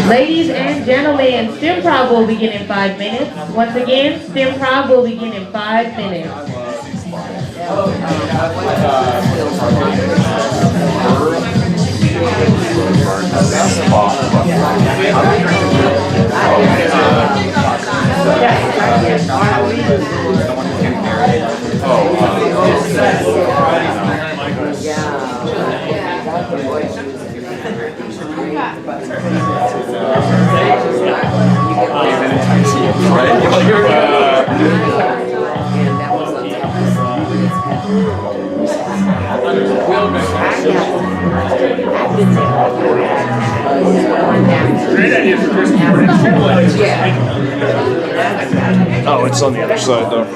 Ladies and gentlemen, Stemprov will begin in 5 minutes. Once again, Stemprov will begin in 5 minutes. Great idea for Christmas. Oh, it's on the other side though.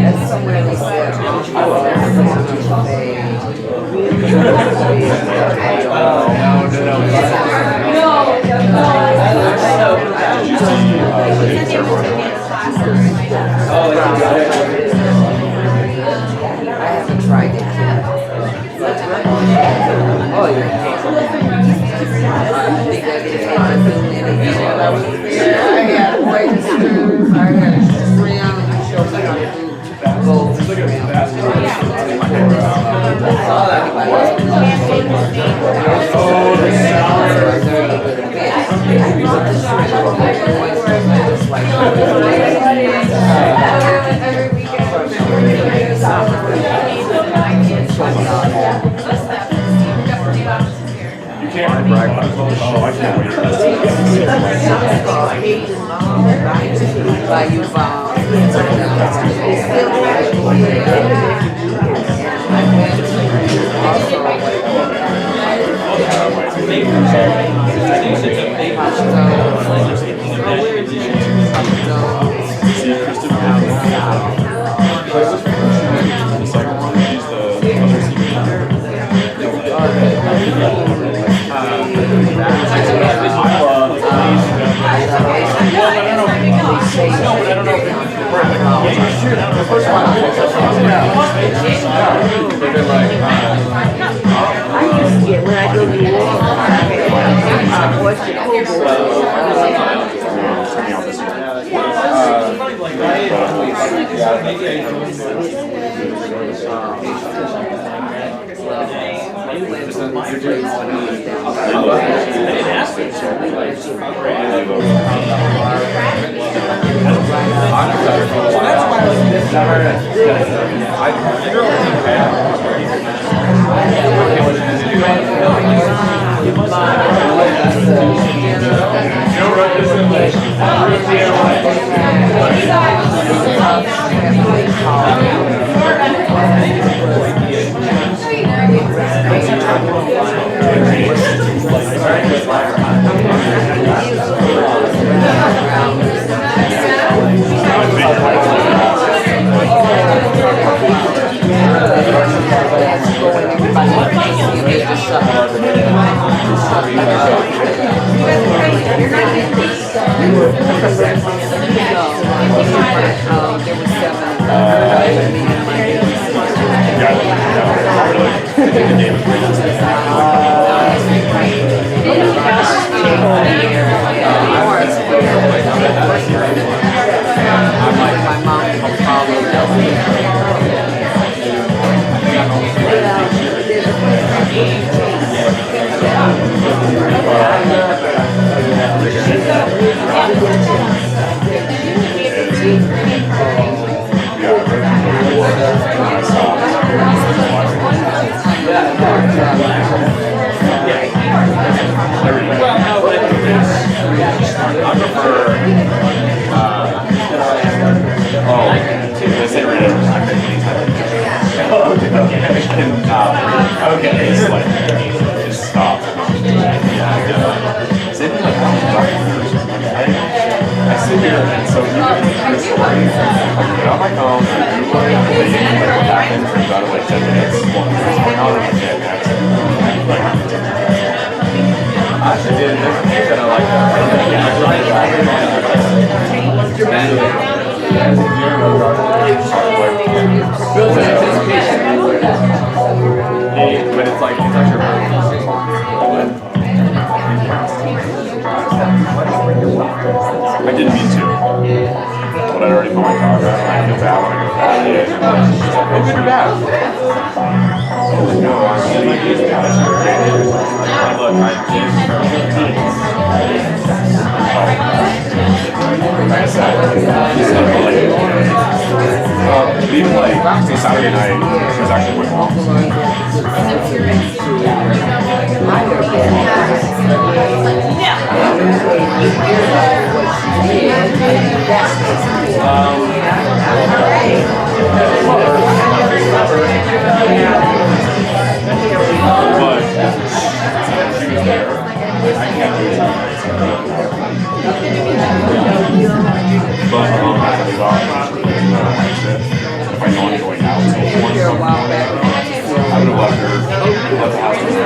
That's somewhere they said. I haven't tried it. Oh, yeah. I had white shoes, I had brown shoes, I had gold. You can't brag about it. Oh, I can't wait. I didn't mean to. But I already put my dog out. I feel bad when I go bad. Oh, good or bad? Look, like I said, even like Saturday night was actually way long. If I know I'm going out, so I would have left her, left the house with her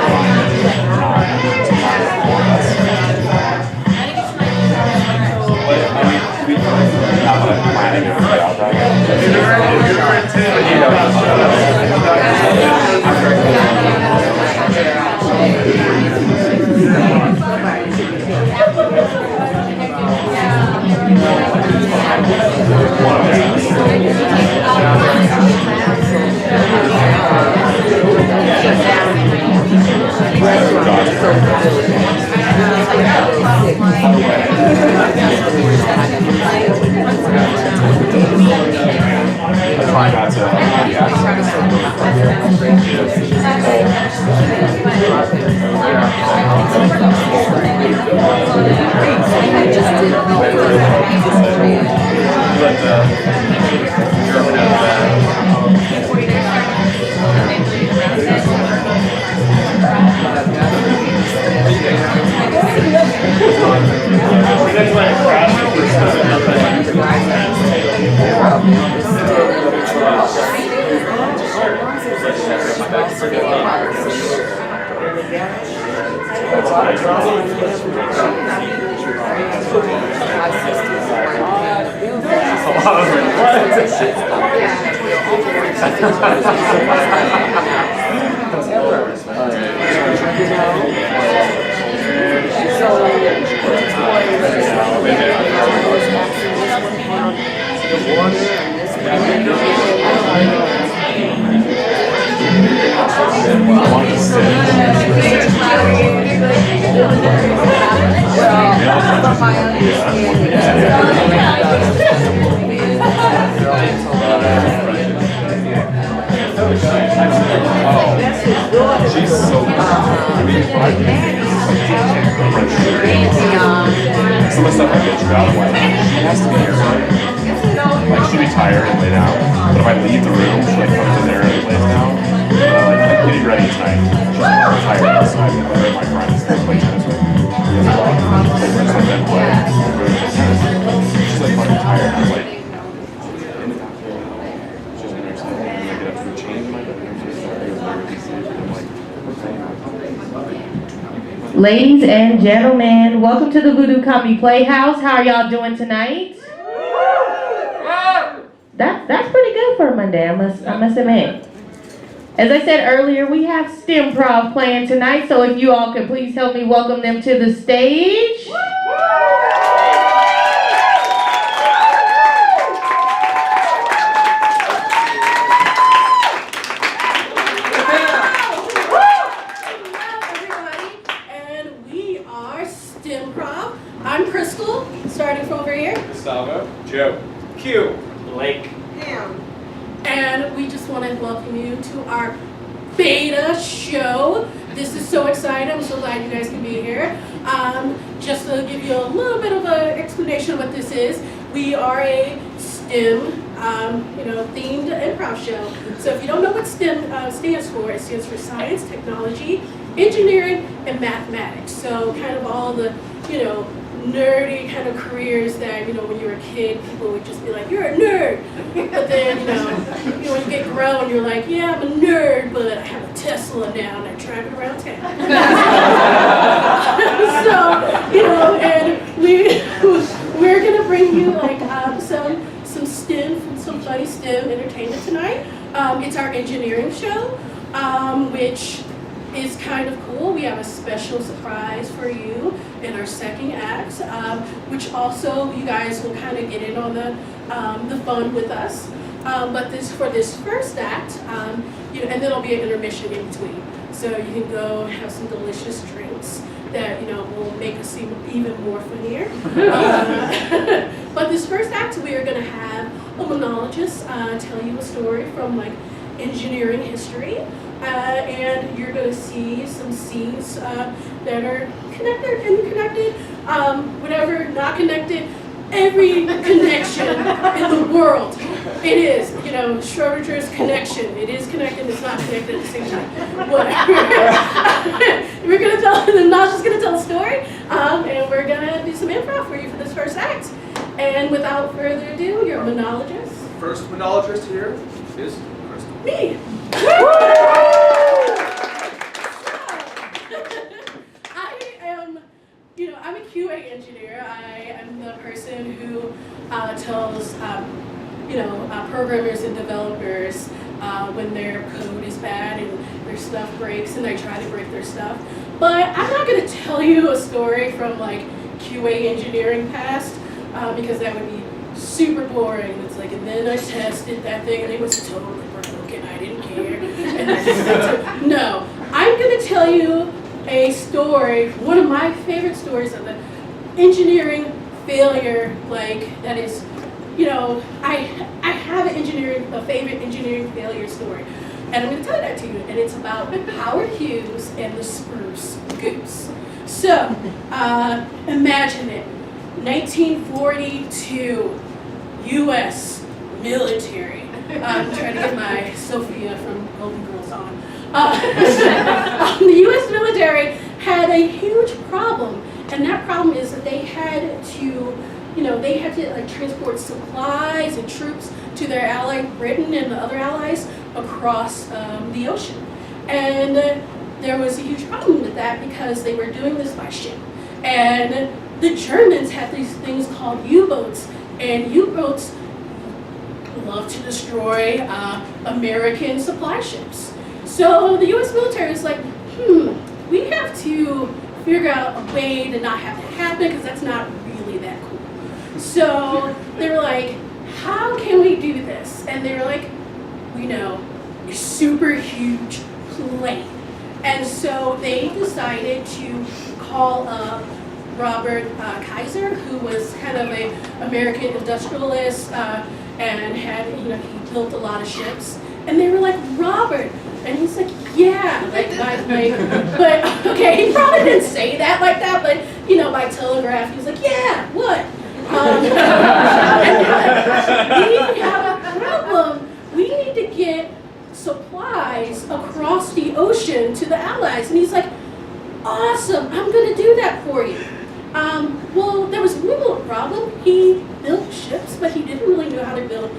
not that I'm planning to get out that I try not to She's so good. Some of the stuff I bitch about, I'm like, she has to be here, right? Like, she'd be tired and lay down, but if I leave the room, she like comes in there and lays down, and I'm like, getting ready tonight. She's like, tired, so I let her and my friends play tennis with me. She's like fucking tired, and I'm like, in the back there, she's like, next day, and I get up to a change in my bedroom, she's like, I'm like, Ladies and gentlemen, welcome to the Voodoo Comedy Playhouse. How are y'all doing tonight? That's pretty good for a Monday, I must admit. As I said earlier, we have Stemprov playing tonight, so if you all could please help me welcome them to the stage. Stemprov. I'm Crystal, starting from over here. Gustavo, Joe, Q, Blake. And we just want to welcome you to our beta show. This is so exciting. I'm so glad you guys can be here. Just to give you a little bit of an explanation of what this is, we are a STEM themed improv show. So if you don't know what STEM stands for, it stands for science, technology, engineering, and mathematics. So kind of all the, nerdy kind of careers that, when you were a kid, people would just be like, you're a nerd. But then, when you get grown, you're like, yeah, I'm a nerd, but I have a Tesla now and I drive it around town. So, and we're going to bring you like some STEM, some funny STEM entertainment tonight. It's our engineering show, which is kind of cool. We have a special surprise for you in our second act, which also you guys will kind of get in on the fun with us. But for this first act, and then there'll be an intermission in between. So you can go have some delicious drinks that will make us seem even more funnier. But this first act, we are going to have a monologist tell you a story from like engineering history, and you're going to see some scenes that are connected and connected, whatever not connected. Every connection in the world, it is, Schrodinger's connection. It is connected, it's not connected at the same time. Whatever. We're going to tell, I'm not just going to tell a story, and we're going to do some improv for you for this first act. And without further ado, your monologist. First monologist here is Crystal. Me. I'm a QA engineer. I am the person who tells, programmers and developers when their code is bad and their stuff breaks and they try to break their stuff. But I'm not going to tell you a story from like QA engineering past because that would be super boring. It's like, and then I tested that thing and it was totally broken. I didn't care. And no, I'm going to tell you a story, one of my favorite stories of the engineering failure, like that is, I have a favorite engineering failure story, and I'm going to tell that to you, and it's about Howard Hughes and the spruce goose. So, imagine it, 1942, U.S. military. I'm trying to get my Sophia from Golden Girls on. The U.S. military had a huge problem, and that problem is that they had to, transport supplies and troops to their ally Britain and the other allies across the ocean. And there was a huge problem with that because they were doing this by ship. And the Germans had these things called U-boats, and U-boats love to destroy American supply ships. So the U.S. military is like, we have to figure out a way to not have that happen because that's not really that cool. So they were like, how can we do this? And they were like, we know, a super huge plane. And so they decided to call up Robert Kaiser, who was kind of an American industrialist and had, he built a lot of ships. And they were like, Robert. And he's like, yeah, but okay, he probably didn't say that like that, but by telegraph, he was like, yeah, what? We have a problem. We need to get supplies across the ocean to the Allies. And he's like, awesome, I'm going to do that for you. Well, there was a little problem. He built ships, but he didn't really know how to build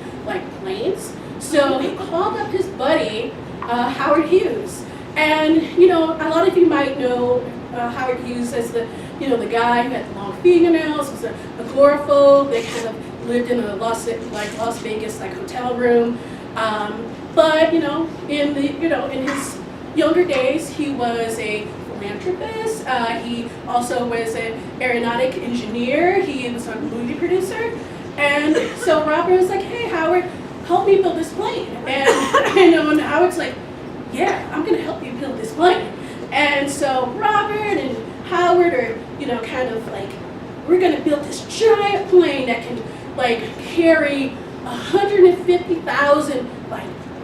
planes. So he called up his buddy, Howard Hughes. And, a lot of you might know Howard Hughes as the guy who had the long fingernails, was agoraphobe. They kind of lived in a Las Vegas hotel room. But, in his younger days, he was a philanthropist. He also was an aeronautic engineer. He was a movie producer. And so Robert was like, hey, Howard, help me build this plane. And and Howard's like, yeah, I'm going to help you build this plane. And so Robert and Howard are, we're going to build this giant plane that can, carry 150,000,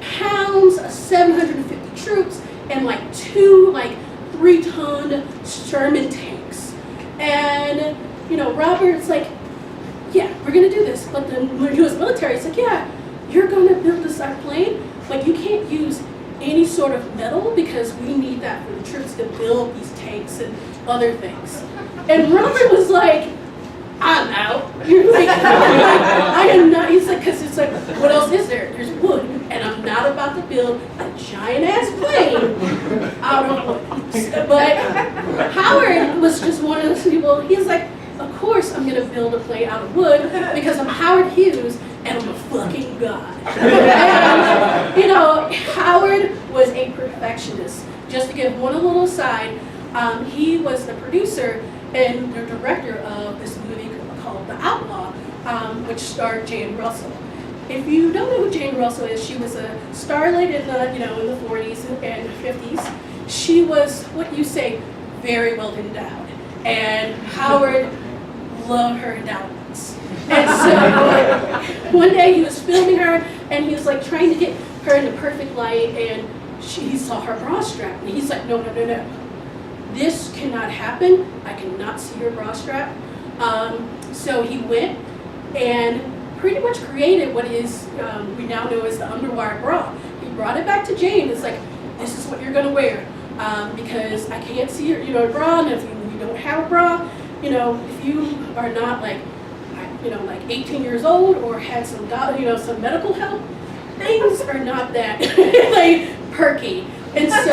pounds, 750 troops, and, 2, 3-ton Sherman tanks. And, Robert's like, yeah, we're going to do this. But the U.S. military is like, yeah, you're going to build this plane, but you can't use any sort of metal because we need that for the troops to build these tanks and other things. And Robert was like, I'm out. You're like, I am not. He's like, because it's like, what else is there? There's wood, and I'm not about to build a giant ass plane out of wood. But Howard was just one of those people. He's like, of course I'm gonna build a plane out of wood because I'm Howard Hughes and I'm a fucking god. And, Howard was a perfectionist, just to give one little aside, he was the producer and the director of this movie called The Outlaw, which starred Jane Russell. If you don't know who Jane Russell is, she was a starlet in the in the 40s and 50s. She was what you say very well endowed, and Howard loved her endowments. And so one day he was filming her, and he was like trying to get her in the perfect light, and he saw her bra strap, and he's like, no, no, no, no. This cannot happen. I cannot see your bra strap. So he went and pretty much created what is we now know as the underwire bra. He brought it back to Jane. It's like, this is what you're gonna wear because I can't see your bra, and if you don't have a bra, if you are not like 18 years old or had some some medical help, things are not that like perky. And so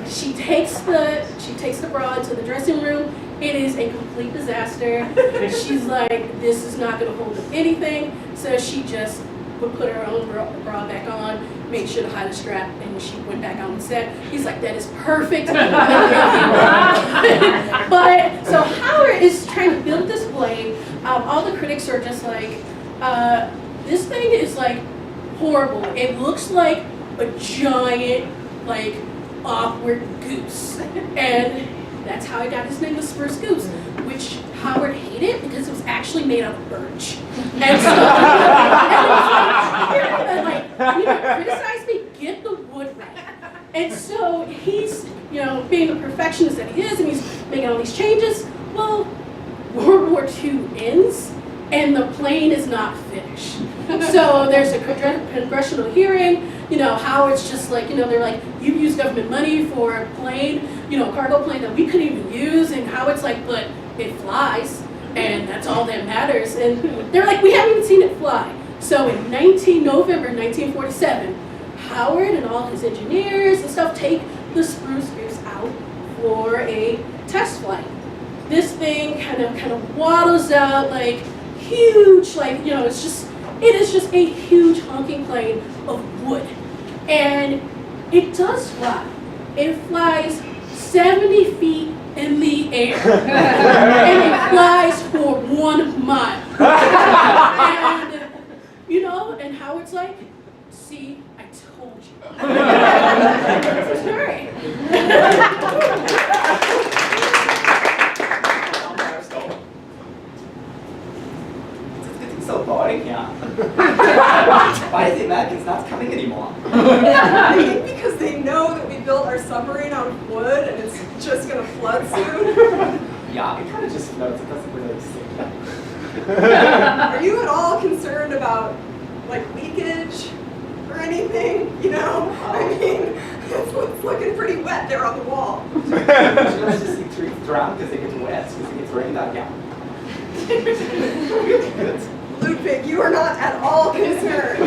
she takes the bra into the dressing room. It is a complete disaster. She's like, this is not going to hold up anything. So she just would put her own bra back on, made sure to hide the strap, and she went back on the set. He's like, that is perfect. But so Howard is trying to build this plane. All the critics are just like, this thing is like horrible. It looks like a giant, like awkward goose. And that's how he got his name, the Spruce Goose, which Howard hated because it was actually made out of birch. And so, criticize me, get the wood right. And so he's, being the perfectionist that he is, and he's making all these changes. Well, World War II ends, and the plane is not finished. So there's a congressional hearing. Howard's just like, they're like, you use government money for a plane, cargo plane that we couldn't even use. And Howard's like, but it flies, and that's all that matters. And they're like, we haven't even seen it fly. So in November 1947, Howard and all his engineers and stuff take the Spruce Goose out for a test flight. This thing kind of waddles out like huge, like, it is just a huge honking plane of wood. And it does fly. It flies 70 feet in the air. And it flies for 1 mile. And, and Howard's like, see, I told you. That's the story. It's so boring here. Why is the Americans not coming anymore? I think because they know that we built our submarine out of wood and it's just going to flood soon. Yeah, it kind of just floats. It doesn't really sink. Are you at all concerned about like leakage or anything? I mean, it's looking pretty wet there on the wall. Should I just see trees drown because they get wet because it gets rained on? Yeah. Good. Ludwig, you are not at all concerned.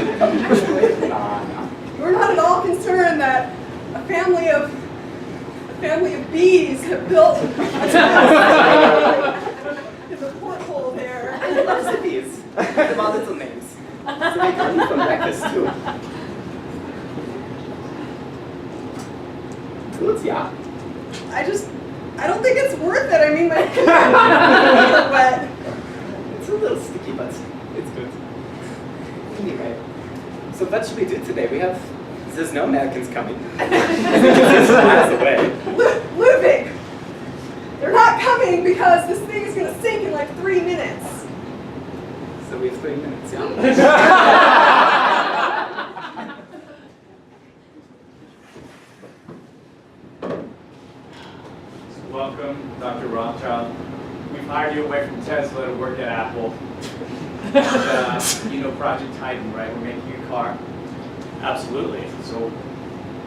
You are not at all concerned that a family of bees have built in the porthole there. I love the bees. They're all little names. So they come from breakfast too. Good, yeah. I don't think it's worth it. I mean, my hands are wet. It's a little sticky, but it's good. Anyway, so what should we do today? There's no Americans coming. It's miles away. Ludwig, they're not coming because this thing is going to sink in like 3 minutes. So we have 3 minutes, yeah? Welcome, Dr. Rothschild. We've hired you away from Tesla to work at Apple. And, Project Titan, right? We're making a car. Absolutely. So,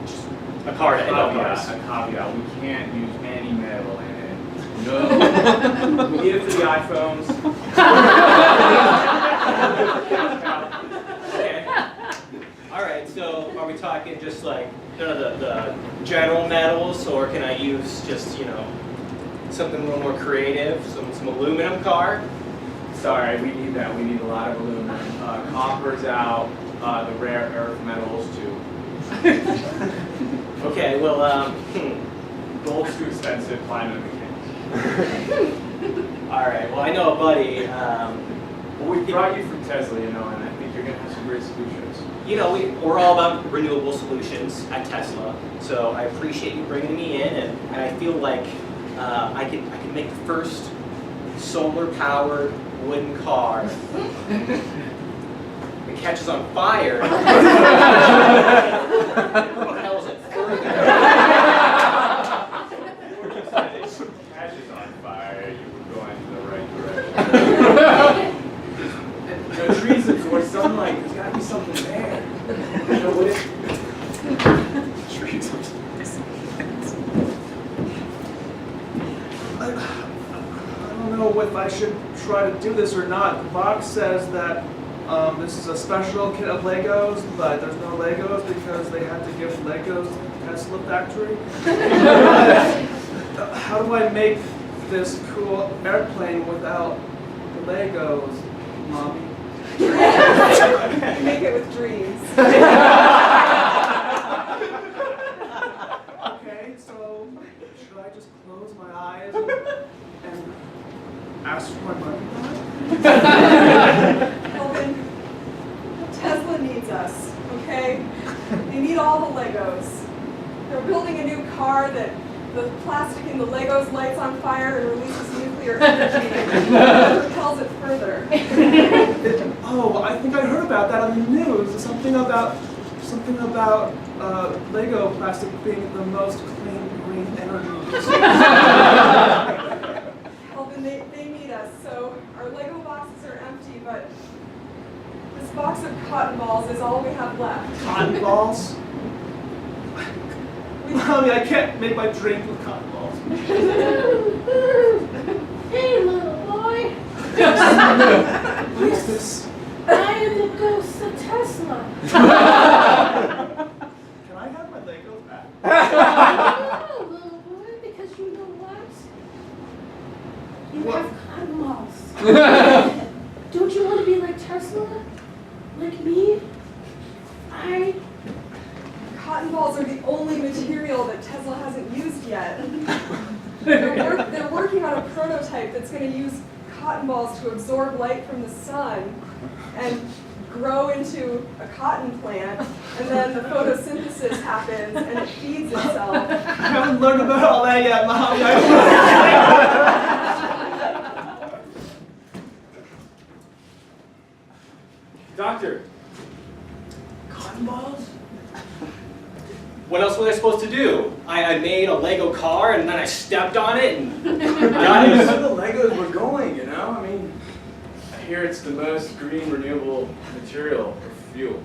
Just a car to a end up us. caveat. We can't use any metal in it. No. We need it for the iPhones. Okay. All right. So, are we talking just like the general metals, or can I use just something a little more creative, some aluminum car? Sorry, we need that. We need a lot of aluminum. Copper's out. The rare earth metals too. Okay, well, Gold's too expensive, platinum we can't. all right. Well, I know a buddy. Well, we brought you from Tesla, you know, and I think you're gonna have some great solutions. You know, we're all about renewable solutions at Tesla, so I appreciate you bringing me in, and I feel like I can make the first solar-powered wooden car. It catches on fire. What the hell is it further? Catches on fire, you were going in the right direction. The trees absorb sunlight, there's gotta be something there. You know what trees absorb I don't know if I should try to do this or not. The box says that this is a special kit of Legos, but there's no Legos because they had to give Legos to the Tesla factory. How do I make this cool airplane without the Legos, Mommy? Make it with dreams. Okay, so should I just close my eyes and ask for my money back? Kelvin, Tesla needs us, okay? They need all the Legos. They're building a new car that the plastic in the Legos lights on fire and releases nuclear energy and propels it further. Oh, I think I heard about that on the news. Something about Lego plastic being the most clean green energy. Kelvin, they need us, so our Lego boxes are empty, but this box of cotton balls is all we have left. Cotton balls? Mommy, I can't make my drink with cotton balls. Hey, little boy. What is this? I am the ghost of Tesla. Can I have my Legos back? No, little boy, because you know what? You What? have cotton balls. Don't you want to be like Tesla? Like me? Cotton balls are the only material that Tesla hasn't used yet. They're working on a prototype that's going to use cotton balls to absorb light from the sun and grow into a cotton plant, and then the photosynthesis happens and it feeds itself. I haven't learned about all that yet, Mommy. Doctor, cotton balls? What else was I supposed to do? I made a Lego car and then I stepped on it and got Where it. the Legos were going, you know? I mean, I hear it's the most green renewable material for fuel.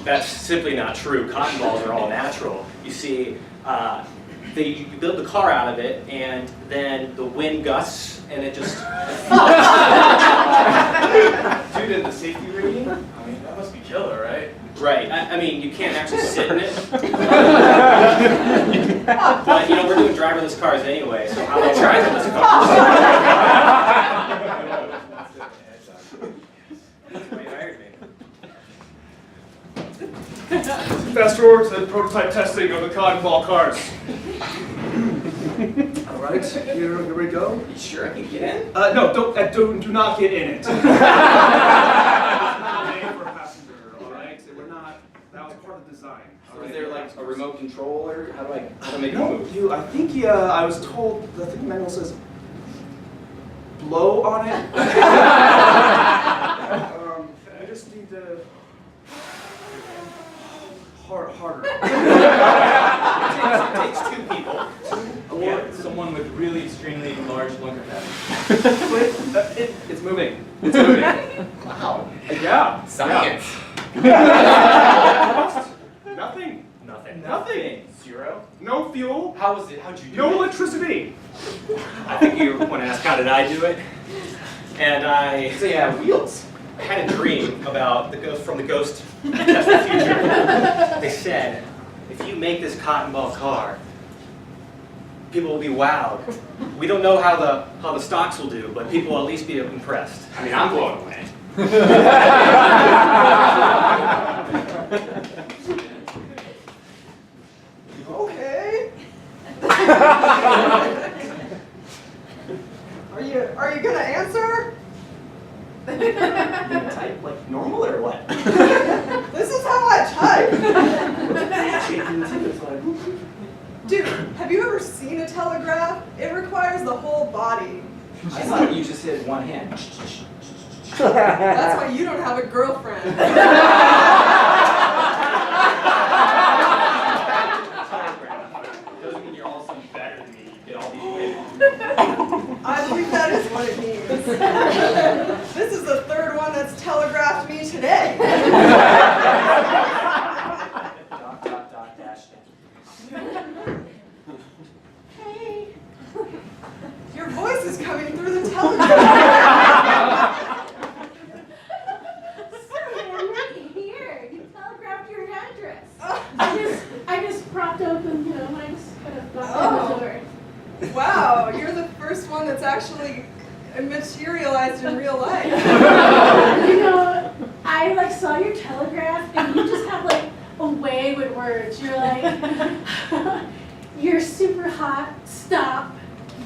That's simply not true. Cotton balls are all natural. You see, you build the car out of it, and then the wind gusts, and it just. Dude, at the safety rating? I mean, that must be killer, right? Right. I mean, you can't actually sit in it. But you know, we're doing driverless cars anyway, so how many driverless cars? That's why you hired me. Fast forward to the prototype testing of the cotton ball cars. All right, here we go. You sure I can get in? No, do not get in it. It's not made for a passenger, all right? We're not. That was part of the design. So is there like a remote control, or how do I make it No, move? I think I was told. I think the manual says blow on it. I just need to harder. It takes two people. Or someone with really extremely large lung capacity. Wait, it's moving. It's moving. Wow. Yeah. Science. Nothing. Nothing. Nothing. Zero. No fuel. How'd you do No it? electricity. I think you want to ask how did I do it? And I wheels. I had a dream about the ghost from the ghost test the future. They said, if you make this cotton ball car, people will be wowed. We don't know how the stocks will do, but people will at least be impressed. I mean, I'm blown away. I thought you just hit one hand. That's why you don't have a girlfriend. Doesn't mean you're all some better than me. You get all these women. I believe that is what it means. This is the third one that's telegraphed me today. Dash. Hey, your voice is coming through the telegraph. Sorry, I'm right here. You telegraphed your address. I just propped open, I just kind of got in the door. Wow, you're the first one that's actually materialized in real life. I saw your telegraph and you just have a way with words. You're like, you're super hot, stop.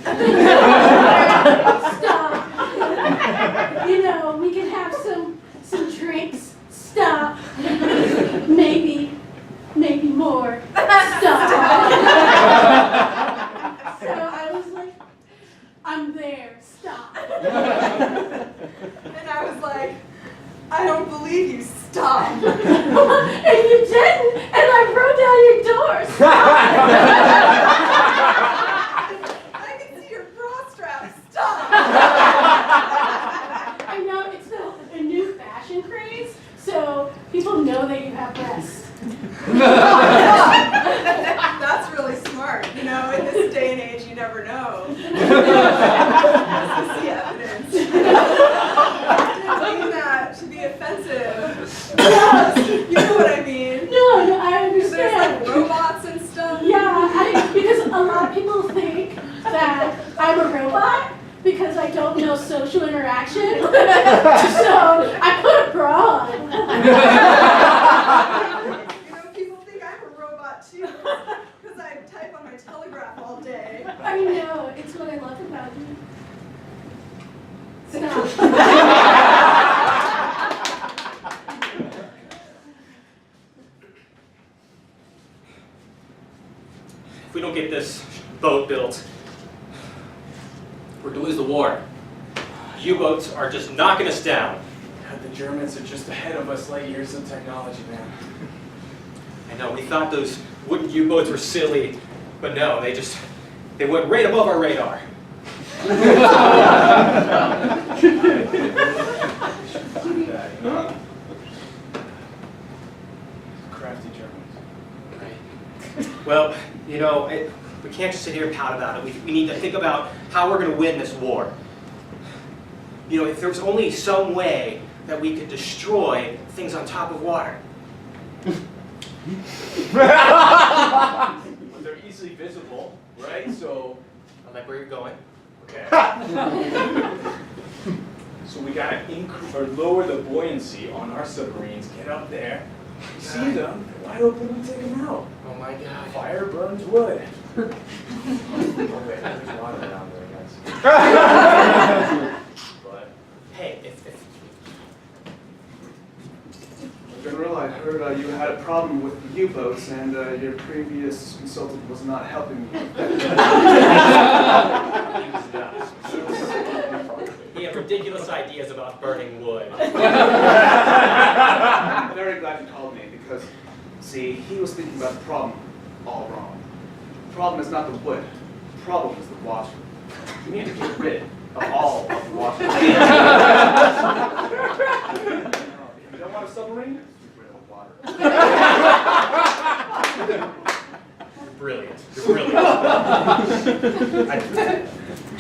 Stop. We can have some drinks, stop. Maybe more, stop. So I was like, I'm there, stop. And I was like, I don't believe you, stop. And you didn't, and I wrote down your door, stop. I can see your bra strap, stop. I know it's a new fashion craze, so people know that you have breasts. That's really smart. In this day and age, you never know. I see evidence. I didn't mean that to be offensive. Yes, you know what I mean. No, I There's understand. robots and stuff. Yeah, because a lot of people think that I'm a robot because I don't know social interaction. So I put a bra on. People think I'm a robot too because I type on my telegraph all day. I know, it's what I love about you. Stop. If we don't get this boat built, we're going to lose the war. U-boats are just knocking us down. God, the Germans are just ahead of us light years in technology, man. I know, we thought those wooden U-boats were silly, but no, they went right above our radar. Crafty Germans. Right. Well, we can't just sit here and pout about it. We need to think about how we're going to win this war. If there was only some way that we could destroy things on top of water. But they're easily visible, right? So, I like where you're going. okay. So we gotta lower the buoyancy on our submarines. Get up there, see them, they're wide open, and take them out. Oh my God. Fire burns wood. Oh wait, there's water down there, guys. But Hey, if General, I heard you had a problem with the U-boats, and your previous consultant was not helping you. he had ridiculous ideas about burning wood. I'm very glad you called me because, see, he was thinking about the problem all wrong. The problem is not the wood. The problem is the water. You need to get rid of all of the water. You don't want a submarine? Get rid of the water. You're brilliant. You're brilliant.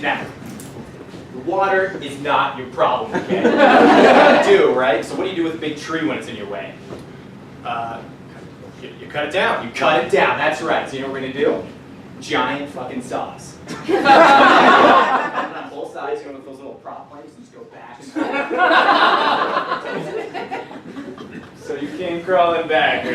Now, the water is not your problem, okay? You do, right? So what do you do with a big tree when it's in your way? You cut it down. You cut it down. That's right. So you know what we're gonna do? Giant fucking saws. On both sides, with those little prop planks, and just go back and forth. So you came crawling back.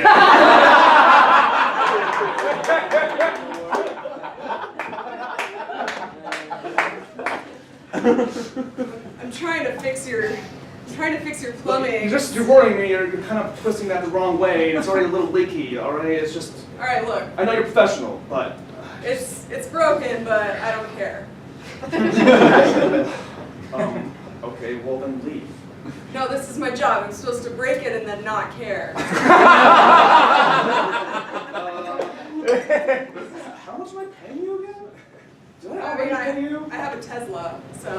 I'm trying to fix your plumbing. You're worrying me. You're kind of twisting that the wrong way, and it's already a little leaky. All right, it's just. All right, look, I know you're professional, but it's broken, but I don't care. Okay, well then leave. No, this is my job. I'm supposed to break it and then not care. How much am I paying you again? Do I I already mean, pay you? I have a Tesla, so.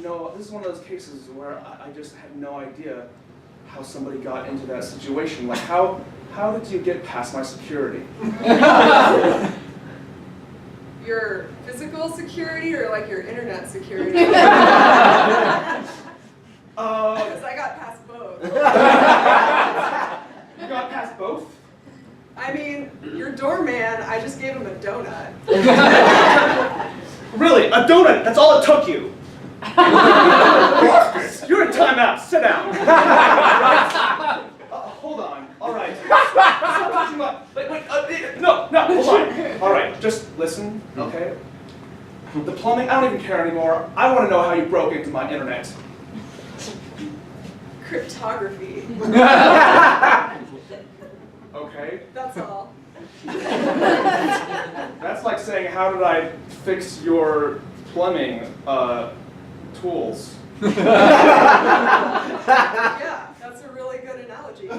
No, this is one of those cases where I just had no idea how somebody got into that situation. Like, how did you get past my security? Your physical security or like your internet security? Because I got past both. You got past both? I mean, your doorman, I just gave him a donut. Really? A donut? That's all it took you? You're in timeout. Sit down. Hold on. All right. Stop touching my... Wait, no, hold on. All right, just listen, okay? The plumbing, I don't even care anymore. I want to know how you broke into my internet. Cryptography. Okay? That's all. That's like saying, how did I fix your plumbing tools? Yeah, that's a really good analogy.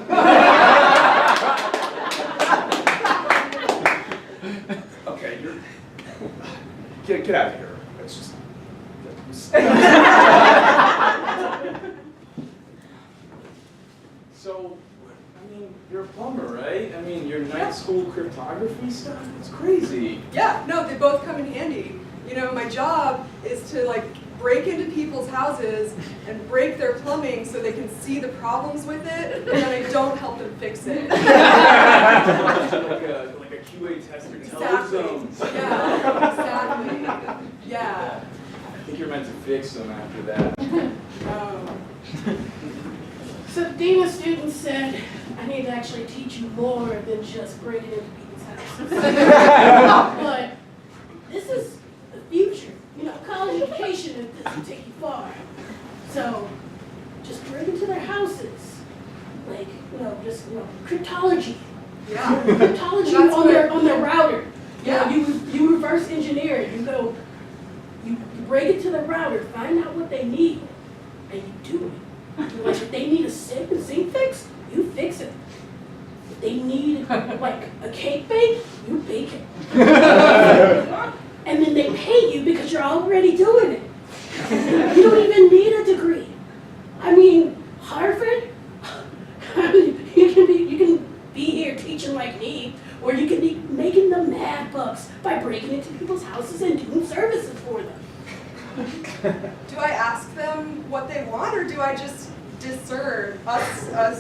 Okay, you're... Get out of here. It's just... So, I mean, you're a plumber, right? I mean, your night school cryptography stuff, it's crazy. Yeah, no, they both come in handy. You know, my job is to like break into people's houses and break their plumbing so they can see the problems with it, and then I don't help them fix it. like a QA tester tells them. Yeah, exactly. Yeah. I think you're meant to fix them after that. So the dean of students said, I need to actually teach you more than just breaking into people's houses. But this is the future. You know, college education doesn't take you far. So just break into their houses. Like, just cryptology. Yeah. Cryptology That's on their router. Yeah. You reverse engineer it. You go, you break it to the router, find out what they need, and you do it. Like if they need a sink fix, you fix it. If they need like a cake bake, you bake it. And then they pay you because you're already doing it. You don't even need a degree. I mean, Harvard, you can be here teaching like me, or you can be making the mad bucks by breaking into people's houses and doing services for them. Do I ask them what they want, or do I just discern,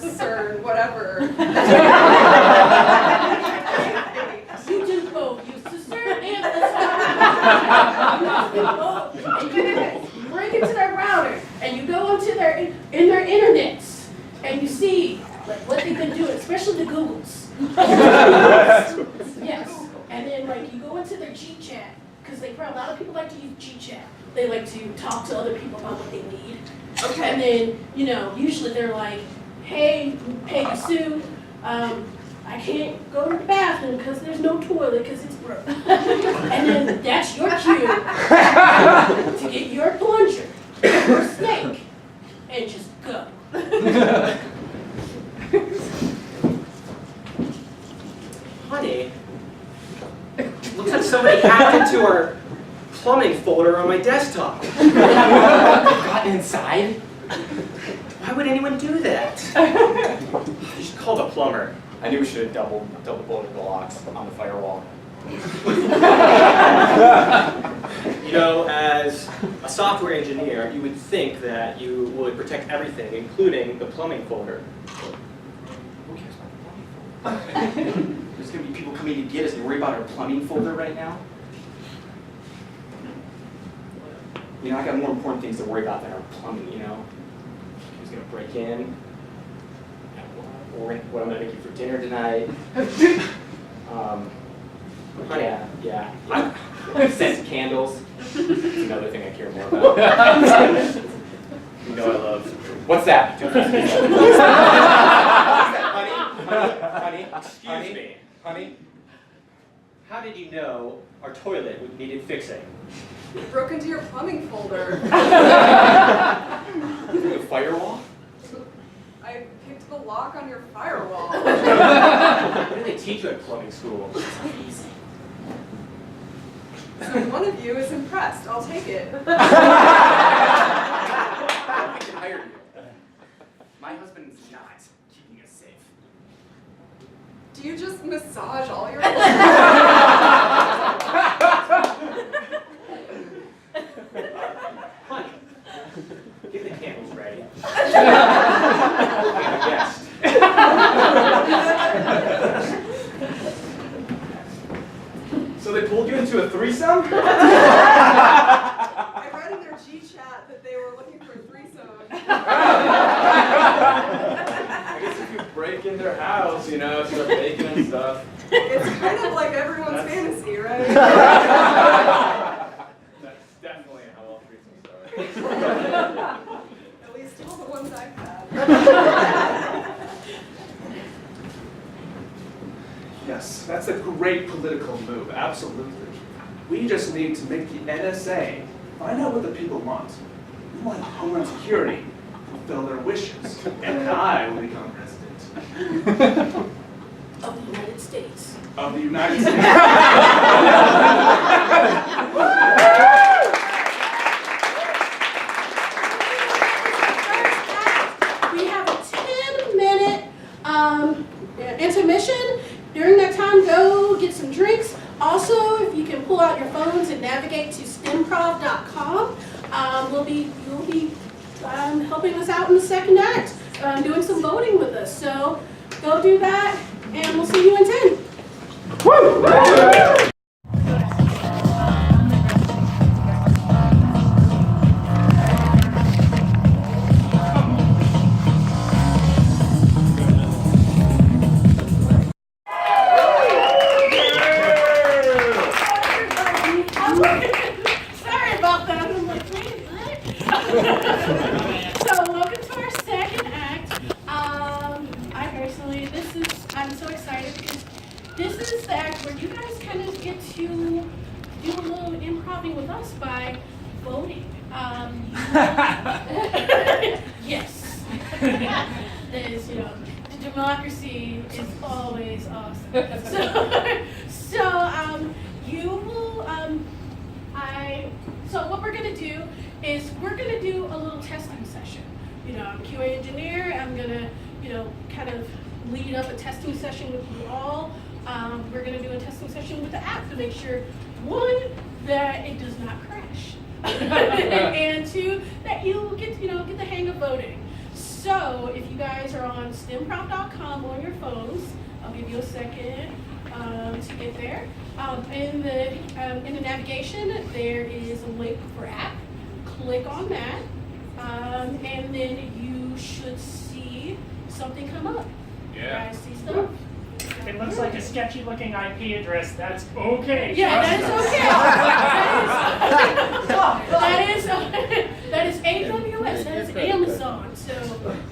discern, whatever? You do both. You discern and discern. You break into their router, and you go onto their internets, and you see like what they've been doing, especially the Googles. Yes, and then like you go into their G chat because a lot of people like to use G chat. They like to talk to other people about what they need. Okay. And then, usually they're like, hey, Peggy Sue, I can't go to the bathroom because there's no toilet because it's broke. And then that's your cue to get your plunger or snake and just go. Honey, looks like somebody hacked into our plumbing folder on my desktop. Gotten inside? Why would anyone do that? You should call the plumber. I knew we should have double bolted the locks on the firewall. As a software engineer, you would think that you would protect everything, including the plumbing folder. Who cares about the plumbing folder? There's going to be people coming to get us and worry about our plumbing folder right now? I got more important things to worry about than our plumbing, Who's going to break in? Or what I'm going to make you for dinner tonight? Yeah. Scent candles. That's another thing I care more about. I love. What's that? Honey? Excuse me. Honey? how did you know our toilet needed fixing? You broke into your plumbing folder. Through the firewall? I picked the lock on your firewall. What do they teach you at plumbing school? So one of you is impressed. I'll take it. I can hire you. My husband is not keeping us safe. Do you just massage all your Honey, get the candles ready. Yes. So they pulled you into a threesome? I read in their G-chat that they were looking for a threesome. I guess if you break in their house, you know, start baking and stuff. It's kind of like everyone's fantasy, right? That's definitely how all threesomes At least all the ones I've had. Yes, that's a great political move, absolutely. We just need to make the NSA find out what the people want. We want Homeland Security to fulfill their wishes, and I will become president Of the United States. of the United States. We have a 10-minute intermission. During that time, go get some drinks. Also, if you can pull out your phones and navigate to Stemprov.com, you'll be helping us out in the second act, doing some voting with us. So go do that, and we'll see you in 10. Sorry about that. I'm like, wait, what? So welcome to our second act. I'm so excited because this is the act where you guys kind of get to do a little improv with us by voting. Yes. That is, the democracy is always awesome. So what we're gonna do is we're gonna do a little testing session. I'm a QA engineer. I'm gonna, kind of lead up a testing session with you all. We're gonna do a testing session with the app to make sure, one, that it does not crash, and two, that you get the hang of voting. So if you guys are on Stemprov.com on your phones, I'll give you a second to get there. In the navigation, there is a link for app. Click on that, and then you should see something come up. Yeah. You guys see stuff? If it looks like a sketchy looking IP address, that's okay. Yeah, that is okay. That is AWS. That is Amazon. So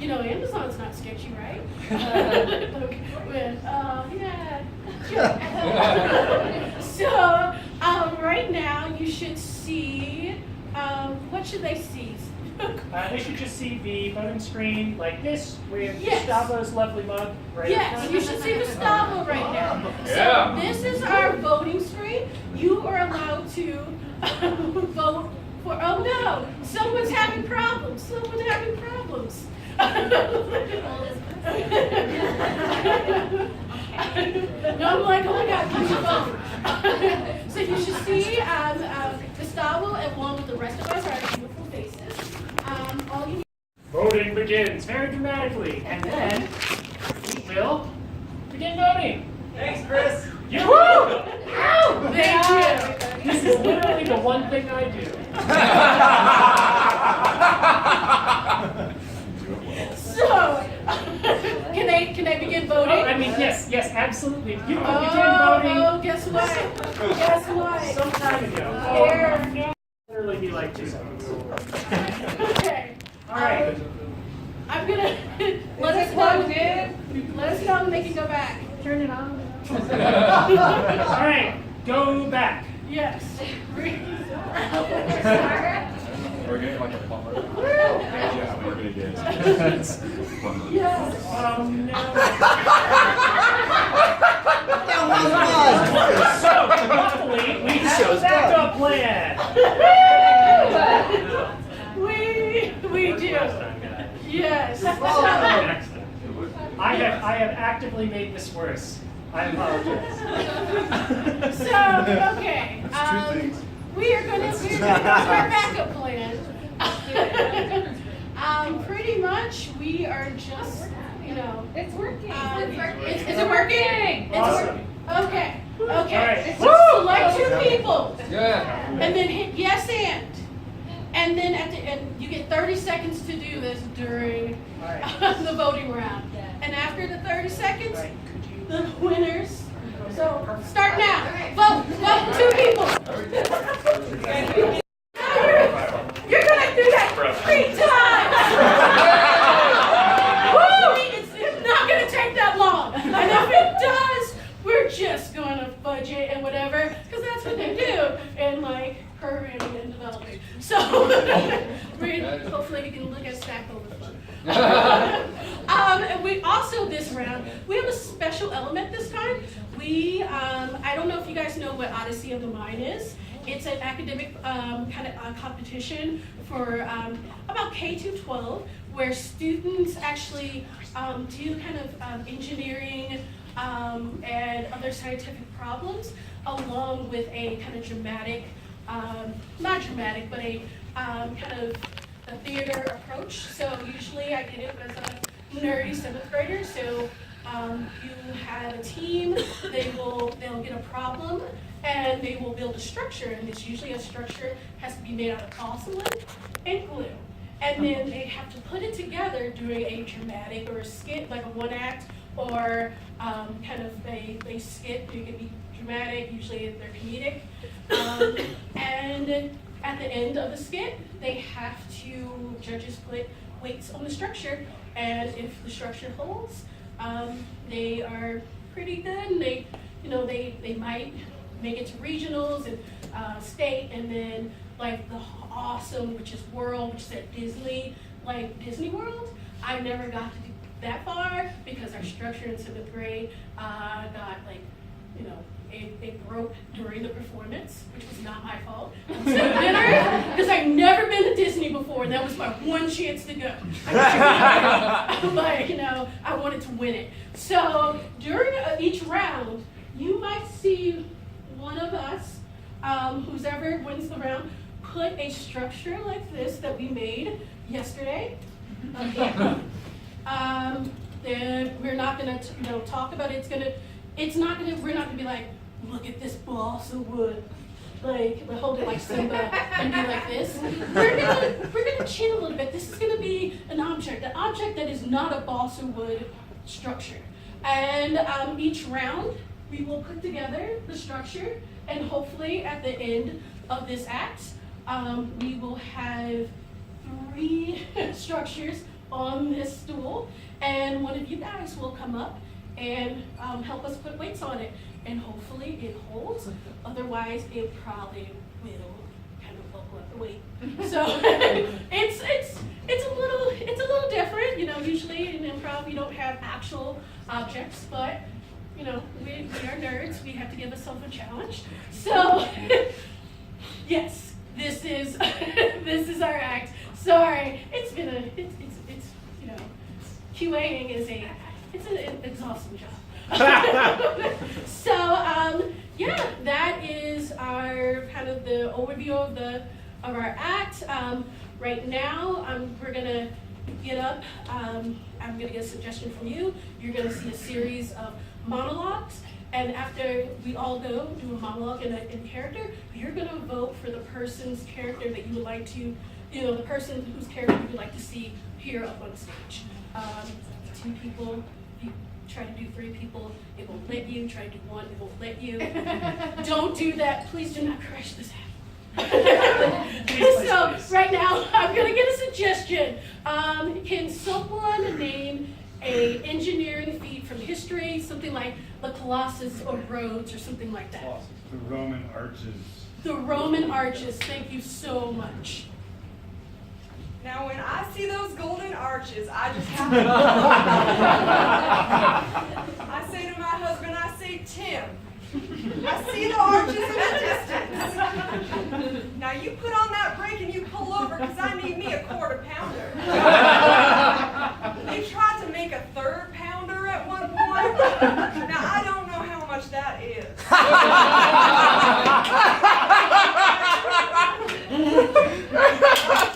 Amazon's not sketchy, right? Yeah. So right now you should see. What should they see? They should just see the voting screen like this with Yes. Gustavo's lovely mug right Yes, in you front. should see Gustavo right now. Yeah. So this is our voting screen. You are allowed to vote for. Oh no, someone's having problems. No, I'm like, oh my God, please vote. So you should see Gustavo along with the rest of us, our beautiful faces. All you Voting begins very dramatically, and then we will begin voting. Thanks, Chris. Yoo-hoo! Ow! Thank you. This is literally the one thing I do. So, can I begin voting? Oh, I mean, yes, absolutely. You can begin voting. Oh, guess what? Some time ago. Here. Literally be like 2 seconds. Okay. All right. I'm gonna let us know when they can go back. Turn it on. All right. go back. Yes. We're getting like a plumber. Yeah, we're gonna get. Yes. Oh no. That So, luckily, we have a backup plan. We do. Yes. I have actively made this worse. I apologize. So, okay, we are gonna do our backup plan. Pretty much, we are just, you know. It's working. Is it working? Awesome. Okay, okay. Alright. Select 2 people. Yeah. And then hit yes and then at the end, you get 30 seconds to do this during the voting round. And after the 30 seconds, the winners. So start now. Vote 2 people. You're gonna do that 3 times. Woo! It's not gonna take that long. And if it does, we're just gonna fudge it and whatever, because that's what they do in like programming and developing. So hopefully we can look at Stack Overflow. And we also this round we have a special element this time. We I don't know if you guys know what Odyssey of the Mind is. It's an academic kind of competition for about K-12, where students actually do kind of engineering and other scientific problems, along with a kind of dramatic, not dramatic, but a kind of a theater approach. So usually I did it as a nerdy 7th grader. So you have a team, they'll get a problem, and they will build a structure, and it's usually a structure has to be made out of balsa wood and glue. And then they have to put it together during a dramatic or a skit, like a 1-act, or kind of a skit. It could be dramatic, usually they're comedic. And at the end of the skit, judges put weights on the structure, and if the structure holds, they are pretty good, and they might make it to regionals and state, and then like the awesome, which is World, which is at Disney World. I never got to do that far because our structure in 7th grade got it broke during the performance, which was not my fault. I was the winner because I'd never been to Disney before, and that was my one chance to go. But I wanted to win it. So during each round, you might see one of us, who's ever wins the round, put a structure like this that we made yesterday. Okay. Then we're not gonna talk about it. We're not gonna be like, look at this balsa wood. Like, we hold it like Simba and do like this. We're gonna chill a little bit. This is gonna be an object that is not a balsa wood structure. And each round, we will put together the structure, and hopefully at the end of this act, we will have 3 structures on this stool, and one of you guys will come up and help us put weights on it, and hopefully it holds. Otherwise, it probably will kind of buckle up the weight. So it's a little different. Usually in improv you don't have actual objects, but we are nerds. We have to give ourselves a challenge. So yes, this is our act. Sorry, it's QAing is an exhausting job. So yeah, that is our kind of the overview of our act. Right now, we're gonna get up. I'm gonna get a suggestion from you. You're gonna see a series of monologues, and after we all go do a monologue in character, you're gonna vote for the person's character that you would like to, the person whose character you would like to see here up on stage. 2 people. If you try to do 3 people, it won't let you. Try to do 1, it won't let you. Don't do that. Please do not crash this app. So right now, I'm gonna get a suggestion. Can someone name a engineering feat from history, something like the Colossus of Rhodes or something like that. The Roman arches. The Roman arches, thank you so much. Now, when I see those golden arches, I just have to. I say to my husband, I say, Tim, I see the arches in the distance. Now, you put on that brake and you pull over because I need me a quarter pounder. They tried to make a third pounder at one point. Now, I don't know how much that is.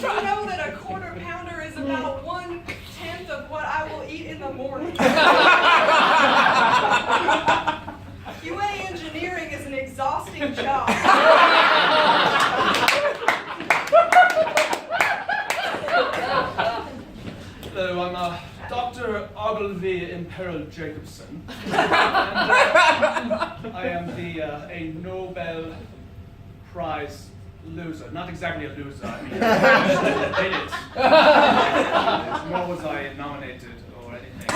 You know that a quarter pounder is about 1/10 of what I will eat in the morning. QA engineering is an exhausting job. Hello, I'm Dr. Ogilvy Imperial Jacobson. And, I am a Nobel Prize loser. Not exactly a loser, I mean, I did it. Nor was I nominated or anything.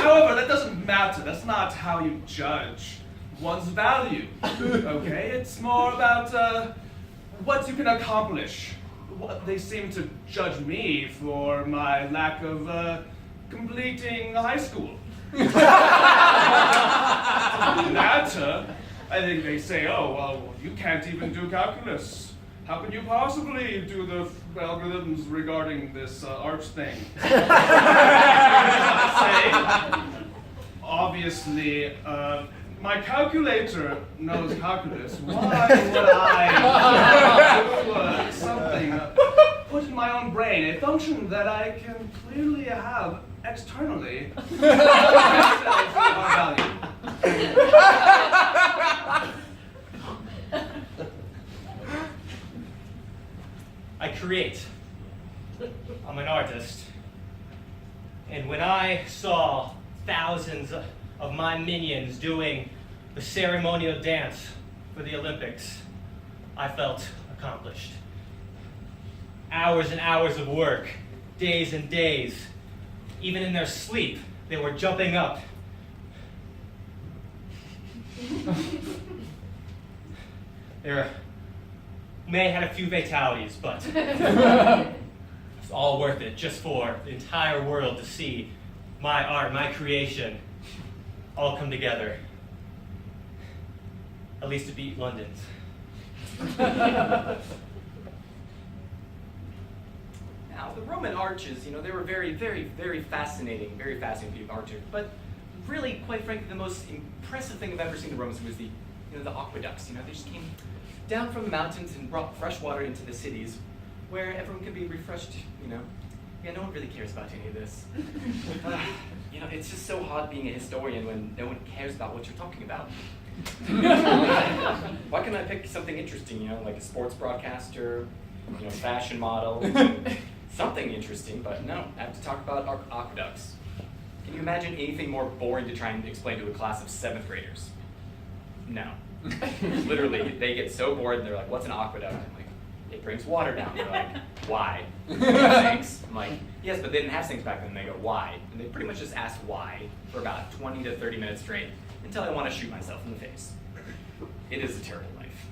However, that doesn't matter. That's not how you judge one's value. Okay? It's more about what you can accomplish. They seem to judge me for my lack of completing high school. That, I think they say, oh, well, you can't even do calculus. How can you possibly do the algorithms regarding this arch thing? I say, obviously, my calculator knows calculus. Why would I do something, put in my own brain, a function that I can clearly have externally? I create. I'm an artist. And when I saw thousands of my minions doing the ceremonial dance for the Olympics, I felt accomplished. Hours and hours of work, days and days. Even in their sleep, they were jumping up. There may have had a few fatalities, but it's all worth it just for the entire world to see my art, my creation, all come together. At least to beat London's. Now, the Roman arches, they were very, very, very fascinating piece of architecture. But really, quite frankly, the most impressive thing I've ever seen in the Romans was the aqueducts. They just came down from the mountains and brought fresh water into the cities, where everyone could be refreshed. Yeah, no one really cares about any of this. It's just so hard being a historian when no one cares about what you're talking about. Why can't I pick something interesting? Like a sports broadcaster, fashion model. Something interesting, but no, I have to talk about aqueducts. Can you imagine anything more boring to try and explain to a class of 7th graders? No. Literally, they get so bored and they're like, what's an aqueduct? I'm like, it brings water down. They're like, why? Sinks? I'm like, yes, but they didn't have sinks back then. And they go, why? And they pretty much just ask why for about 20 to 30 minutes straight until I want to shoot myself in the face. It is a terrible life.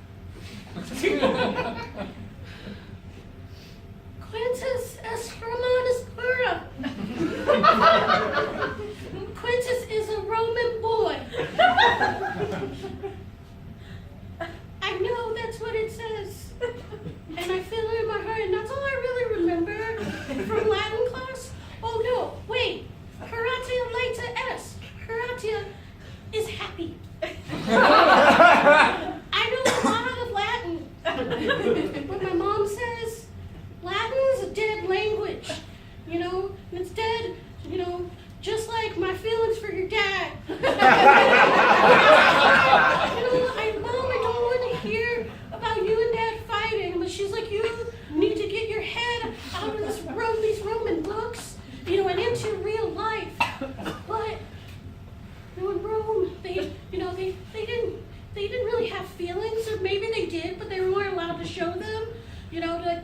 Quintus est Romanus plura. Quintus is a Roman boy. I know that's what it says. And I feel it in my heart, and that's all I really remember from Latin class. Oh no, wait. Heratia laeta est. Heratia is happy. I know a lot of Latin. But my mom says Latin is a dead language, and it's dead, just like my feelings for your dad. Mom, I don't want to hear about you and Dad fighting, but she's like, you need to get your head out of these Roman books, and into real life. But in Rome, they didn't really have feelings, or maybe they did, but they weren't allowed to show them.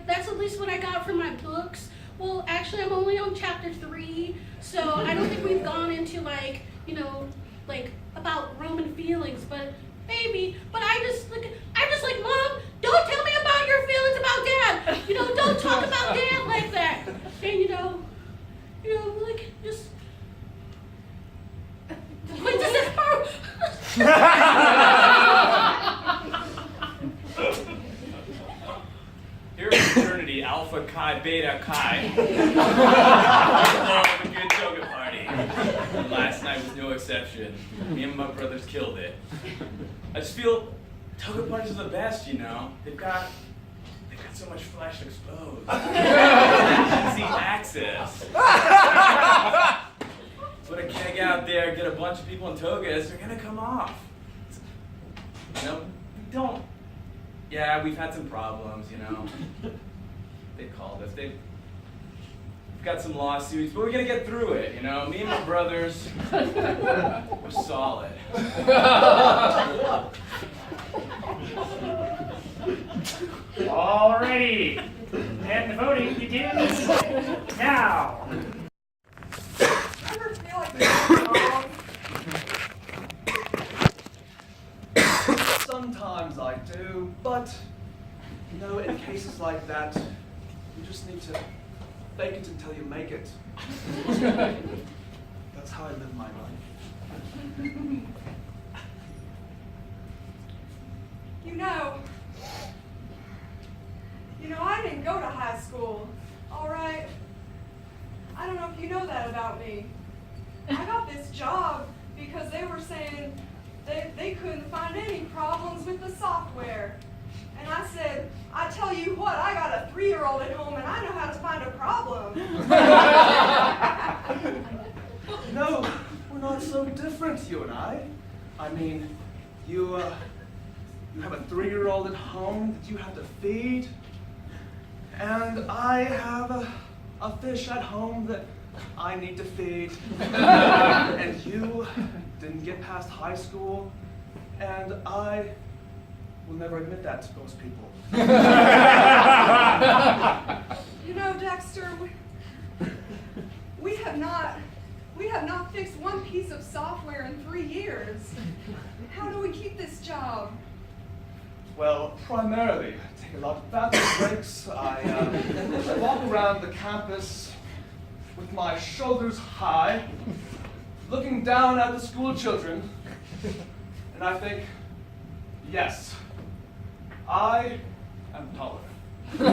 That's at least what I got from my books. Well, actually, I'm only on chapter 3, so I don't think we've gone into like, you know, like about Roman feelings, but maybe. But I'm just like, Mom, don't tell me about your feelings about Dad. You know, don't talk about Dad like that. And you know, like just. Wait, this is her. Here at fraternity Alpha Chi Beta Chi. Love a good toga party. And last night was no exception. Me and my brothers killed it. I just feel toga parties are the best, you know. They've got so much flesh exposed. Easy access. Put a keg out there, get a bunch of people in togas, they're gonna come off. You know, we don't. Yeah, we've had some problems, you know. They called us. We've got some lawsuits, but we're gonna get through it, you know. Me and my brothers, we're solid. Alrighty. And the voting begins now. Ever feel like you're wrong? Sometimes I do, but you know, in cases like that, you just need to fake it until you make it. That's how I live my life. You know, I didn't go to high school, all right? I don't know if you know that about me. I got this job because they were saying they couldn't find any problems with the software. And I said, I tell you what, I got a 3-year-old at home and I know how to find a problem. No, we're not so different, you and I. I mean, you have a 3-year-old at home that you have to feed, and I have a fish at home that I need to feed. And you didn't get past high school, and I will never admit that to most people. You know, Dexter, we have not fixed one piece of software in 3 years. How do we keep this job? Well, primarily, I take a lot of bathroom breaks. I walk around the campus with my shoulders high, looking down at the school children, and I think, yes, I am tolerant. I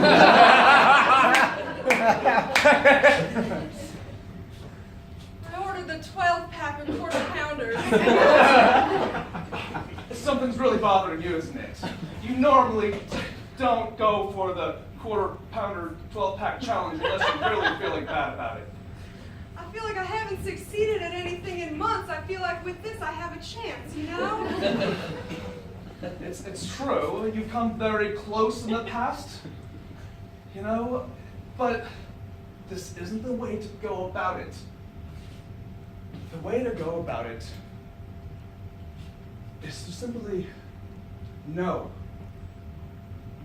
ordered the 12-pack of quarter pounders. Something's really bothering you, isn't it? You normally don't go for the quarter-pounder 12-pack challenge unless you're really feeling bad about it. I feel like I haven't succeeded at anything in months. I feel like with this I have a chance, you know? It's true. You've come very close in the past, you know, but this isn't the way to go about it. The way to go about it is to simply know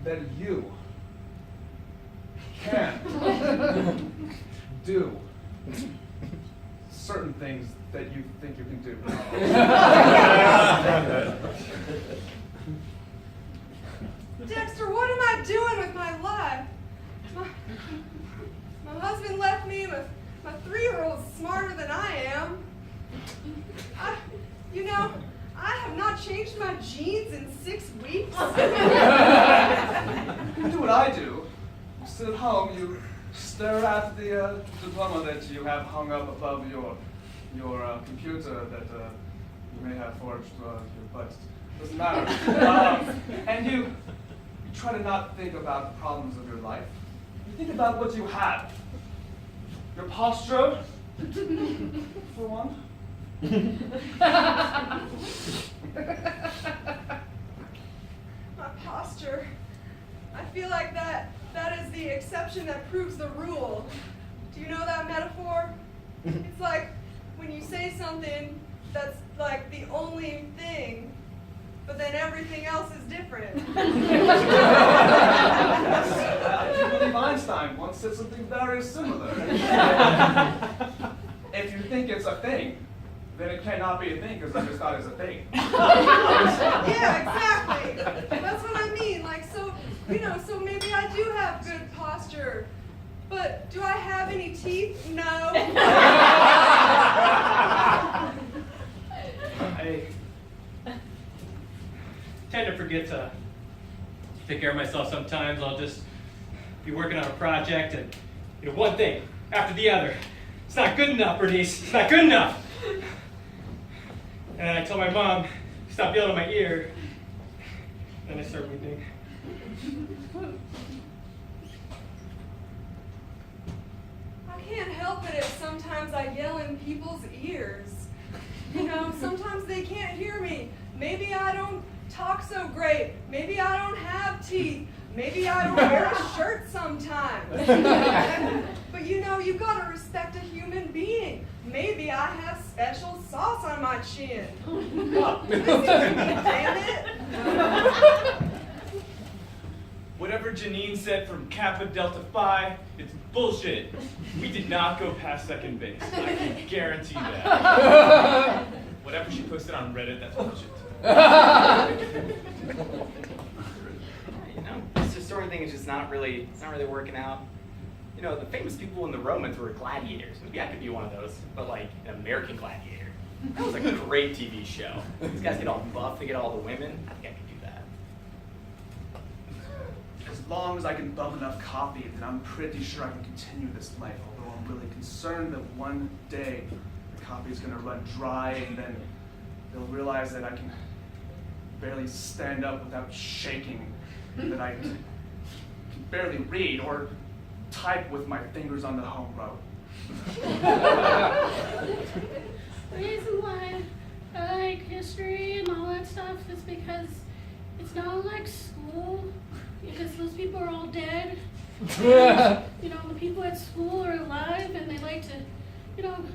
that you can do certain things that you think you can do. Dexter, what am I doing with my life? My husband left me, my 3-year-old's smarter than I am. I have not changed my jeans in 6 weeks. You do what I do. You sit at home, you stare at the diploma that you have hung up above your computer that you may have forged your butt. Doesn't matter. And you try to not think about the problems of your life. You think about what you have. Your posture, for one. My posture. I feel like that is the exception that proves the rule. Do you know that metaphor? It's like when you say something that's like the only thing, but then everything else is different. I believe Einstein time once said something very similar. If you think it's a thing, then it cannot be a thing because I just thought it's a thing. Yeah, exactly. That's what I mean. Like, so, so maybe I do have good posture. But do I have any teeth? No. I tend to forget to take care of myself sometimes. I'll just be working on a project and, one thing after the other. It's not good enough, Bernice. It's not good enough. And I tell my mom, stop yelling in my ear. Then I start weeping. I can't help it if sometimes I yell in people's ears. Sometimes they can't hear me. Maybe I don't talk so great. Maybe I don't have teeth. Maybe I don't wear a shirt sometimes. But you've got to respect a human being. Maybe I have special sauce on my chin. Damn it. Whatever Janine said from Kappa Delta Phi, it's bullshit. We did not go past second base. I can guarantee that. Whatever she posted on Reddit, that's bullshit. This historian thing is just not really working out. The famous people in the Romans were gladiators. Maybe I could be one of those, but like an American gladiator. That was a great TV show. These guys get all buff, they get all the women. I think I could do that. As long as I can bum enough coffee, then I'm pretty sure I can continue this life, although I'm really concerned that one day the coffee is going to run dry and then they'll realize that I can barely stand up without shaking, that I can barely read or type with my fingers on the home row. The reason why I like history and all that stuff is because it's not like school, because those people are all dead. The people at school are alive and they like to,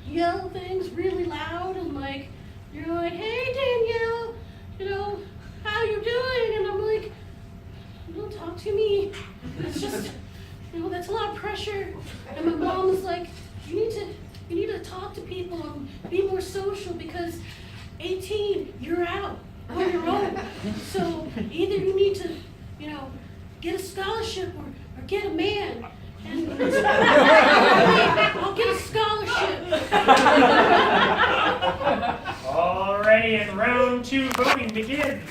yell things really loud and like, you're like, hey Danielle, how you doing? And I'm like, don't talk to me. It's just, that's a lot of pressure. And my mom is like, you need to talk to people and be more social because 18, you're out on your own. So either you need to, get a scholarship or get a man. And I'll get a scholarship. Alrighty, and round 2 voting begins.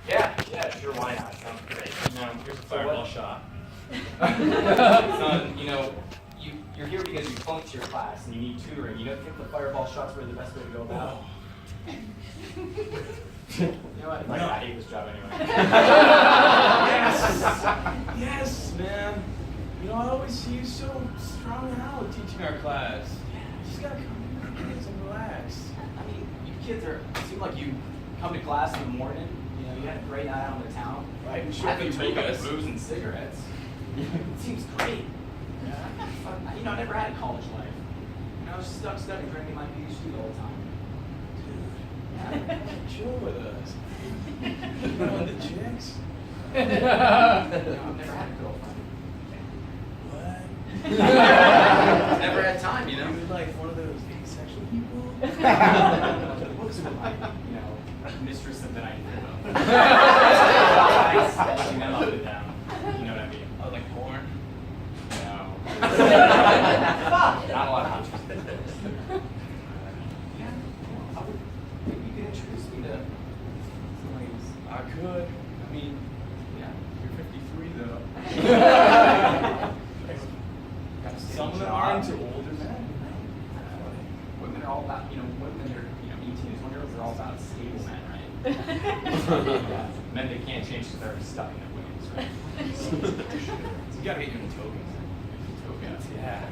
Yeah, sure, why not? Sounds great. Here's a fireball shot. Son, you're here because you flunked your class and you need tutoring. You don't think the fireball shots were the best way to go about it? You know what? Like, I hate this job anyway. Yes, man. I always see you so strung out teaching our class. You just gotta come in and relax. I mean, you kids seem like you come to class in the morning. You had a great night out in the town. Right, and I sure think you you guys. booze and cigarettes. It seems great. I never had a college life. I was stuck studying, drinking my PhD the whole time. Chill with us. The chicks? I've never had a girlfriend. What? Never had time, You're like one of those asexual people? Looks like, mistress of the night. I them up and down. You know what I mean? Oh, like porn? No. Not a lot of interest. Maybe you could introduce me to some ladies. I could. I mean, Yeah. you're 53 though. Got a Some stable of them job. are into older men. Women are all about, women that are, 18 to 20 year olds are all about stable men, right? Yeah. Men that can't change because they're stuck in their ways, right? So you gotta get your tokens. Tokens. Yeah.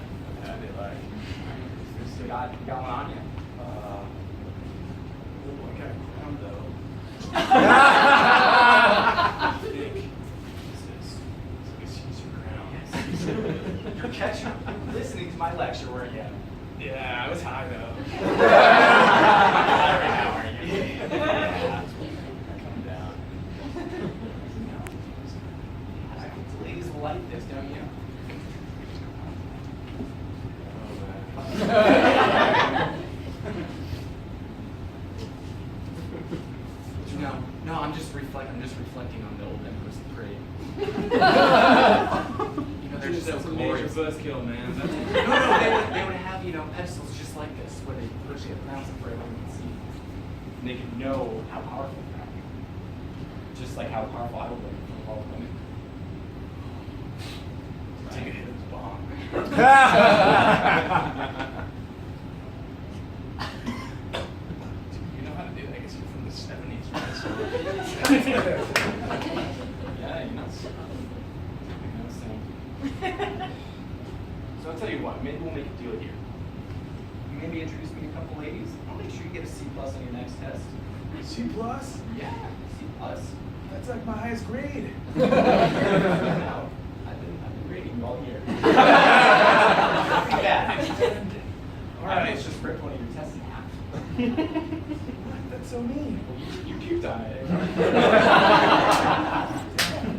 That'd be like. So you got one on you? Oh, I got a crown though. Thick. Jesus. So I guess use your crown. You're catching, listening to my lecture, weren't you? Yeah, I was high though. Right now, aren't you? Yeah. Calm down. I can you know. No, I'm just reflecting on the old Emperor's Parade. You know, they're just so glorious. buzzkill, man. No, they would have, you know, pedestals just like this, where they push it around for everyone to see. And they could know how powerful they are. Just like how powerful I would be for all women. Take a hit of the bomb. You know how to do that. I guess you're from the 70s, right? Yeah, you know. So I'll tell you what, maybe we'll make a deal here. You maybe introduce me to a couple ladies. I'll make sure you get a C+ on your next test. C+? Yeah, C+. That's like my highest grade. No, I've been grading you all year. Not bad. All right, it's just ripped one of your tests in half. That's so mean. You puked on it.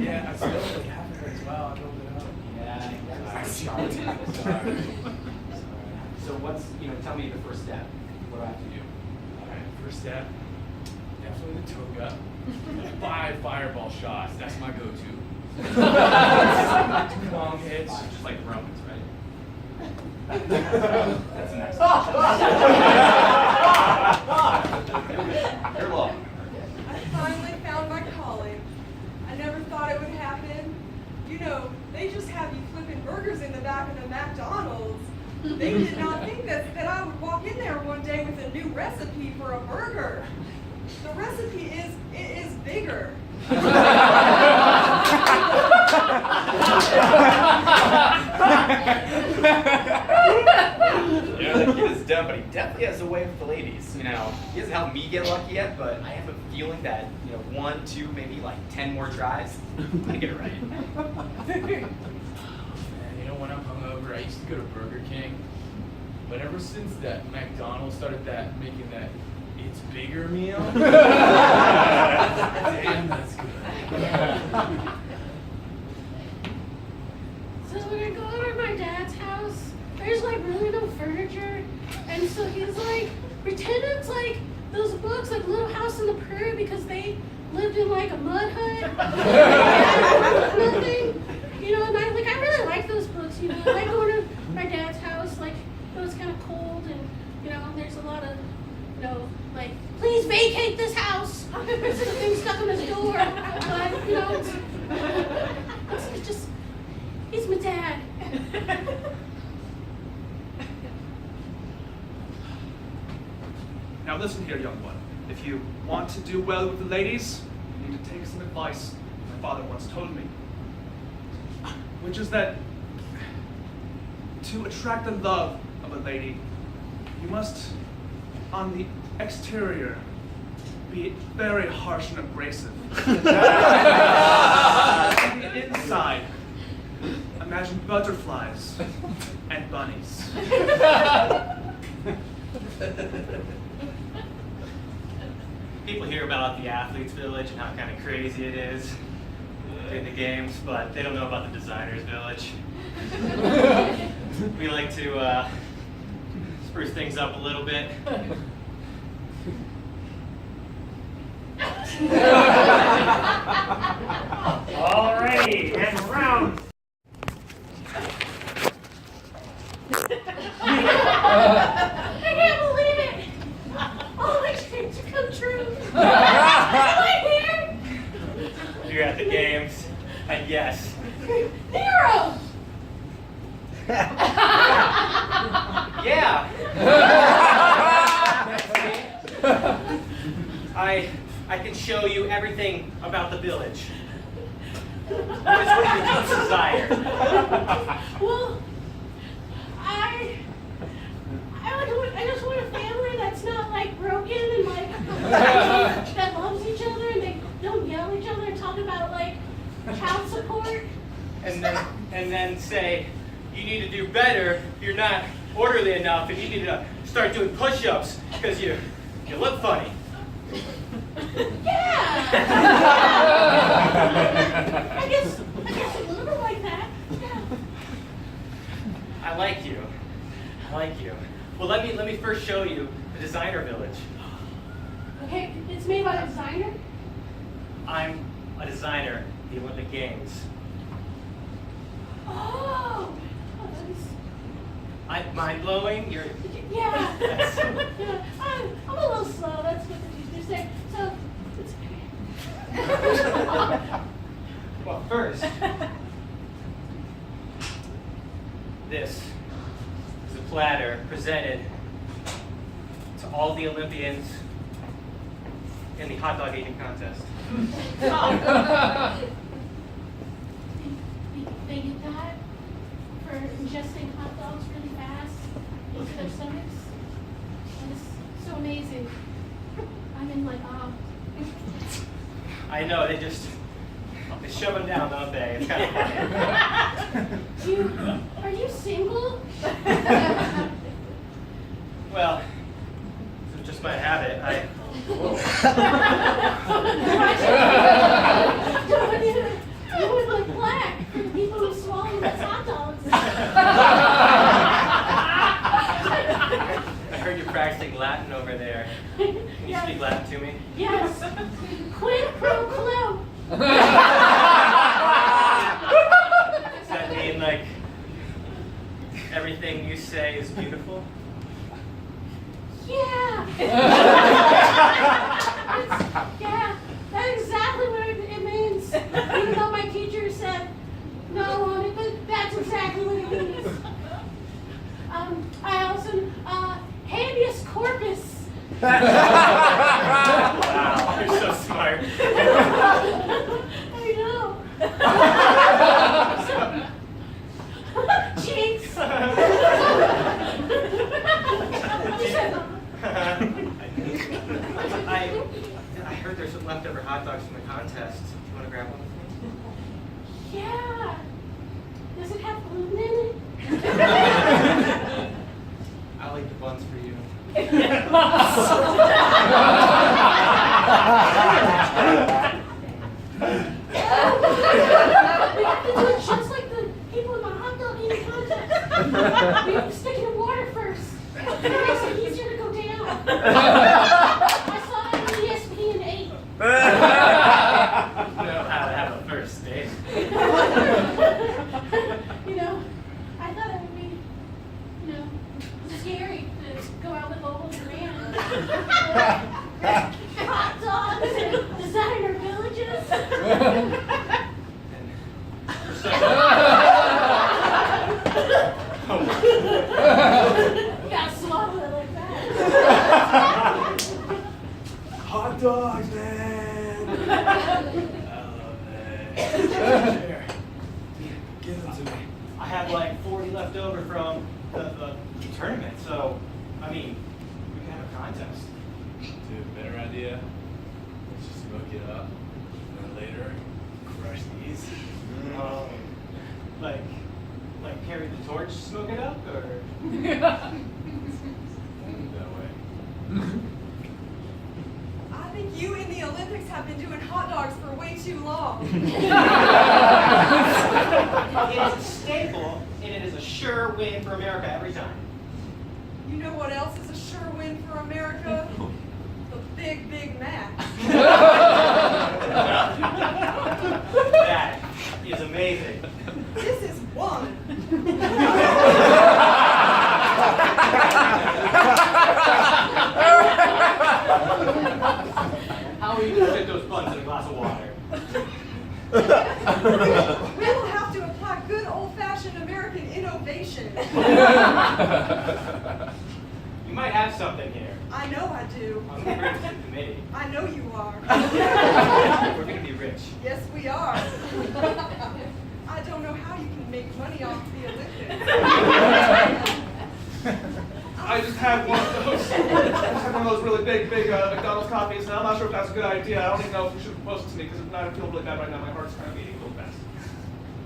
Yeah, I still like half of it as well. I built it up. Yeah, so what's, you know, tell me the first step. What do I have to do? All right, first step, definitely the toga. 5 fireball shots, that's my go-to. 2 long hits, just like the Romans, right? That's the next one. You're long. I finally found my calling. I never thought it would happen. You know, they just have you flipping burgers in the back of the McDonald's. They did not think that I would walk in there one day with a new recipe for a burger. The recipe is bigger. You know, the kid is dumb, but he definitely has a way with the ladies. You know, he hasn't helped me get lucky yet, but I have a feeling that, you know, 1, 2, maybe like 10 more tries, I get it right. Man, you know, when I'm hungover, I used to go to Burger King. But ever since that McDonald's started making that it's bigger meal, damn, that's good. So when I go over to my dad's house, there's like really no furniture, and so he's like, pretend it's like those books like Little House on the Prairie because they lived in like a mud hut. Nothing, you know. And I really like those books. You know, I like going to my dad's house like when it's kind of cold, and you know, there's a lot of, you know, like, please vacate this house. There's a thing stuck on his door. But you know, it's just, he's my dad. Now listen here, young one. If you want to do well with the ladies, you need to take some advice my father once told me. Which is that to attract the love of a lady, you must, on the exterior, be very harsh and abrasive. On the inside, imagine butterflies and bunnies. People hear about the athletes' village and how kind of crazy it is in the games, but they don't know about the designers' village. We like to spruce things up a little bit. Alrighty, and round. I can't believe it! All my dreams have come true. Am I here? You're at the games, and yes. Nero! Yeah. I can show you everything about the village. What is your deep desire? Well, I just want a family that's not like broken and like that loves each other and they don't yell at each other and talk about like child support. And then say, you need to do better, you're not orderly enough, and you need to start doing push-ups because you look funny. Yeah! I guess a little bit like that. Yeah. I like you. I like you. Well, let me first show you the designer village. Okay, it's made by a designer? I'm a designer at the Olympic Games. Oh, that is... I'm mind-blowing? You're... Yeah. Yeah. I'm a little slow, that's what the teachers say. So, it's okay. Well, first, this is a platter presented to all the Olympians in the hot dog eating contest. They get that for ingesting hot dogs really fast into their stomachs. And it's so amazing. I'm in like awe. I know, they shove them down, don't they? It's kind of funny. Are you single? Well, it's just my habit. You would look black for the people who swallow those hot dogs. I heard you're practicing Latin over there. Can you Yes. speak Latin to me? Yes. Quid pro quo. Does that mean, like, everything you say is beautiful? Yeah. Yeah, that's exactly what it means. Even though my teacher said no on it, but that's exactly what it means. I also, habeas corpus. Wow, you're so smart. I know. Jinx. I heard there's some leftover hot dogs from the contest. Do you want to grab one with me? Yeah. Does it have gluten in it? I'll eat the buns for you. We have to do it just like the people in the hot dog eating contest. We have to stick it in water first. It makes it easier to go down. I saw it on ESPN 8. Know how to have a first date. I thought it would be, scary to go out with all those man. Hot dogs and designer villages. Gotta swallow it like that. Hot dogs, man. I love that. Here, give them to me. I have like 40 left over from the tournament, so, I mean, we can have a contest. Dude, better idea. Let's just smoke it up. And then later, crush these. Like carry the torch, smoke it up, or? That way. I think you in the Olympics have been doing hot dogs for way too long. It is a staple, and it is a sure win for America every time. You know what else is a sure win for America? The Big Mac. That is amazing. This is one. How are you going to fit those buns in a glass of water? We will have to apply good old-fashioned American innovation. You might have something here. I know I do. I'm going to bring it to the committee. I know you are. We're going to be rich. Yes, we are. I don't know how you can make money off the Olympics. I just had one of those. I just had one of those really big McDonald's coffees, and I'm not sure if that's a good idea. I don't even know if you should post it to me because I feel really bad right now. My heart's kind of beating real fast.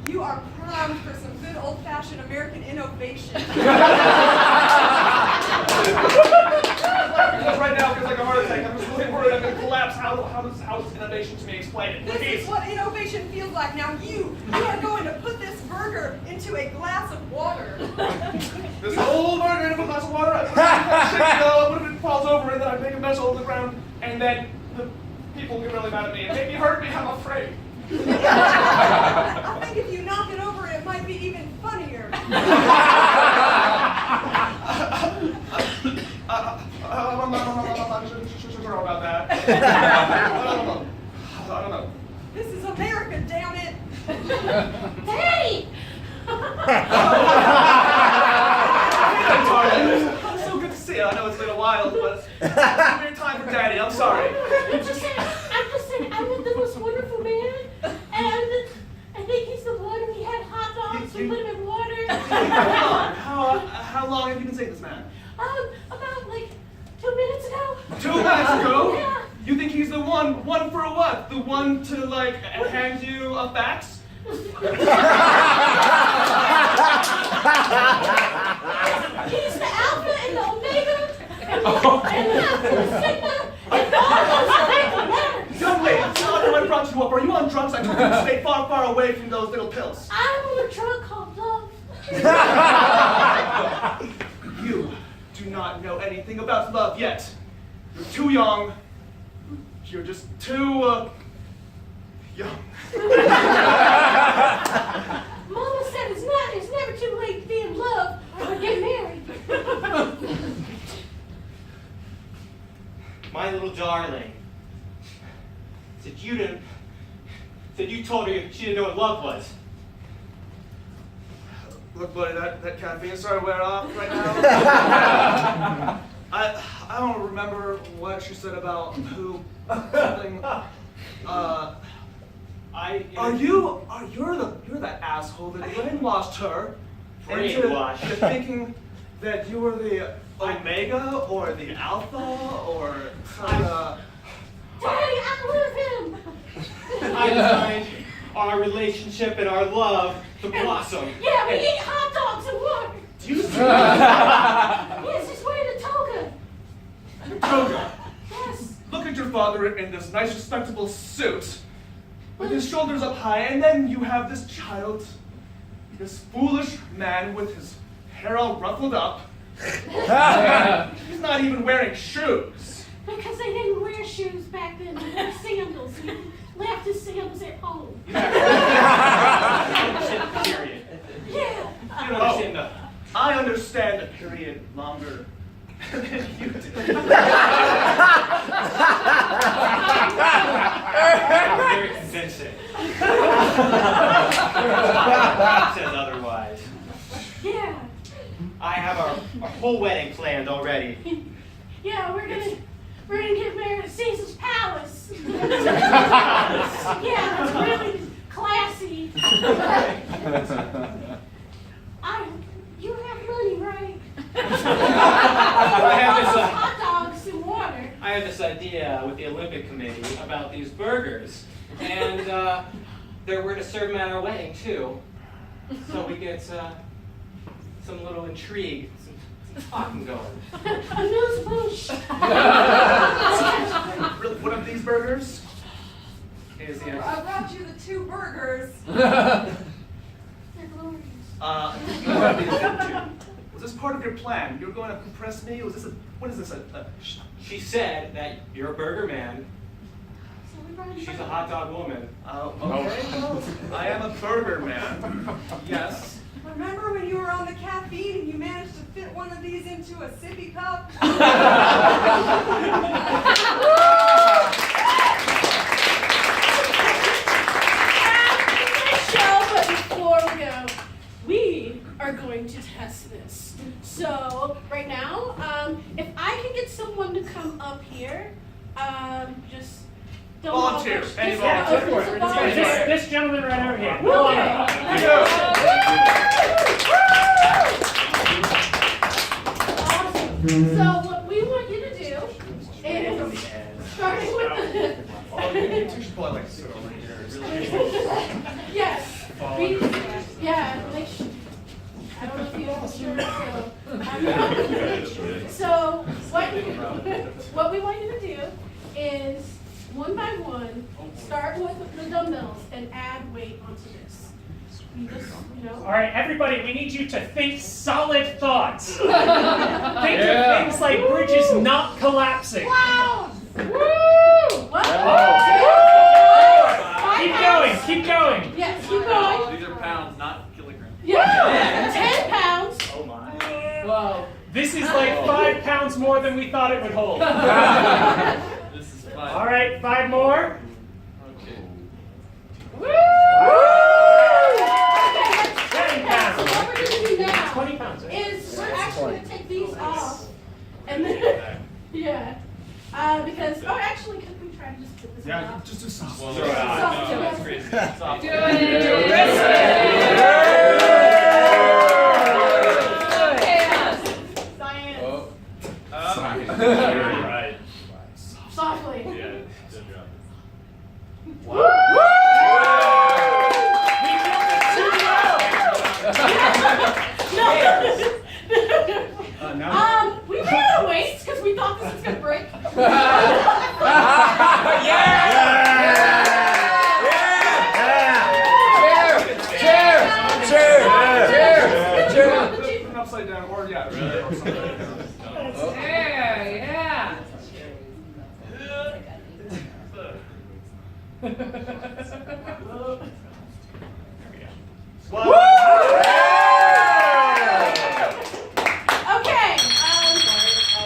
You are primed for some good old-fashioned American innovation. Because right now, it's like a heart attack. I'm just really worried I'm going to collapse. How does innovation to me? Explain it, This please. is what innovation feels like. Now you are going to put this burger into into a glass of water. This whole burger into a glass of water, I put it in it falls over, and then I make a mess all over the ground, and then the people get really mad at me and maybe hurt me, I'm afraid. I think if you knock it over, it might be even funnier. I'm not sure about that. I don't know. This is America, damn it. Daddy! It's so good to see you. I know it's been a while, but it's a weird time for Daddy. I'm sorry. I'm just saying, I met the most wonderful man, and I think he's the one. We had hot dogs, we put him in water. How long have you been seeing this man? About like 2 minutes ago. 2 minutes ago? Yeah. You think he's the one? One for what? The one to like hand you a fax? He's the Alpha and the Omega, and the Sigma, and all those type of letters. Young lady, tell me what brought you up. Are you on drugs? I told you to stay far, far away from those little pills. I'm on a drug called love. You do not know anything about love yet. You're too young. You're just too, young. Mama said it's never too late to be in love or get married. My little darling. Said you told her she didn't know what love was. Look, buddy, that caffeine started wearing off right now. I don't remember what she said about who something. You're that asshole that brainwashed her into thinking that you were the Omega or the Alpha or Daddy, I love him. I designed our relationship and our love to blossom. Yeah, we eat hot dogs and water. Do you see? Yes, he's wearing a toga. Toga. Yes. Look at your father in this nice, respectable suit, with his shoulders up high, and then you have this child, this foolish man with his hair all ruffled up. He's not even wearing shoes. Because they didn't wear shoes back then. They wore sandals. He left his sandals at home. Period. Yeah. I don't understand that. I understand the period longer than you do. Very convincing. Says otherwise. Yeah. I have our whole wedding planned already. Yeah, we're gonna get married at Caesar's Palace. Yeah, it's really classy. You have money, right? Hot dogs and water. I have this idea with the Olympic Committee about these burgers, and we're going to serve them at our wedding too, so we get some little intrigue, some talking going. A news push. One of these burgers? Is the I brought you the 2 burgers. They're glorious. Was this part of your plan? You were going to impress me? What is this? She said that you're a burger man. So we brought you She's a burgers. hot dog woman. Okay, well, I am a burger man. Yes. Remember when you were on the caffeine and you managed to fit one of these into a sippy cup? But before we go, we are going to test this. So right now, if I can get someone to come up here, just don't Volunteer. Any Yeah, volunteer. just a volunteer. This gentleman right over here. Okay. Awesome. So what we want you to do is, starting with the... You should pull it like this over here. Yes. Yeah, make sure. I don't know if you have a shirt, so what we want you to do is, one by one, start with the dumbbells and add weight onto this. we just, All right, everybody, we need you to think solid thoughts. Think of things like bridges not collapsing. Wow! Woo! What? Keep going, keep going. Yes, keep going. These are pounds, not kilograms. Yeah, 10 pounds. Oh my. Whoa. This is like 5 pounds more than we thought it would hold. This is fine. All right, 5 more. Okay. Woo! 10 pounds. So what we're going to do now 20 pounds. Right? is we're actually going to take these off. And then, yeah. Because, oh, actually, could we try to just put this off? just do soft. Well, Soft, no, yeah. that's crazy. Soft. Do it. Right. Softly. Yeah. Good job. We ran out of weights because we thought this was going to break. Upside down, or yeah. Really? Or something. Yeah. Okay.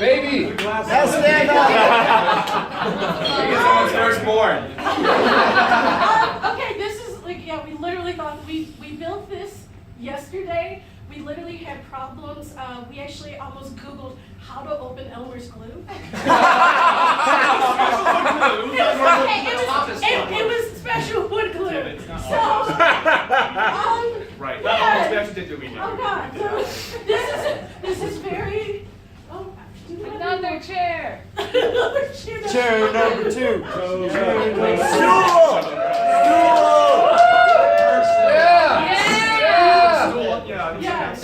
Baby, now stand up. Someone's firstborn. Okay, this is like, yeah, we literally thought we built this yesterday. We literally had problems. We actually almost Googled how to open Elmer's glue. It was special wood glue. So, Right. yeah. That we actually did do we did. Oh God. So this is very. Oh, Another chair. Another chair. Chair number 2. Yeah.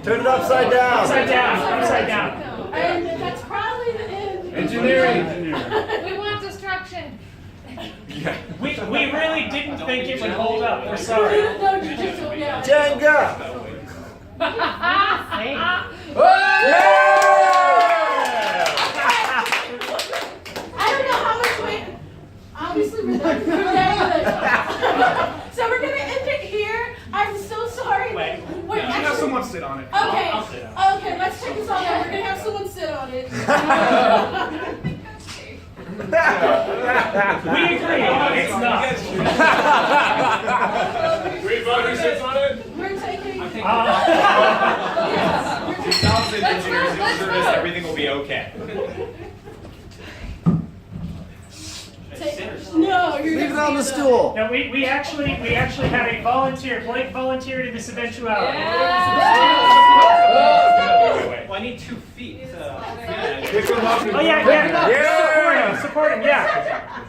Turn it upside down. Upside down, upside down. And that's probably the end. Engineering. We want destruction. We really didn't think it would hold up. We're sorry. No, jujitsu, yeah. Jenga. I don't know how much weight. Obviously, we're done. So we're gonna end it here. I'm so sorry. Wait. Wait, You have someone sit on it. Okay. I'll sit on Okay, let's take this off. We're gonna have someone sit on it. We agree. It's not. Wait, Bobby sits on it? We're taking. Talented engineers in service, everything will be okay. No, you're Leave it gonna on the stand up. stool. No, we actually had a volunteer. Blake volunteered in this eventuality. Well, I need 2 feet. Pick him up. Oh yeah. Support him. Yeah.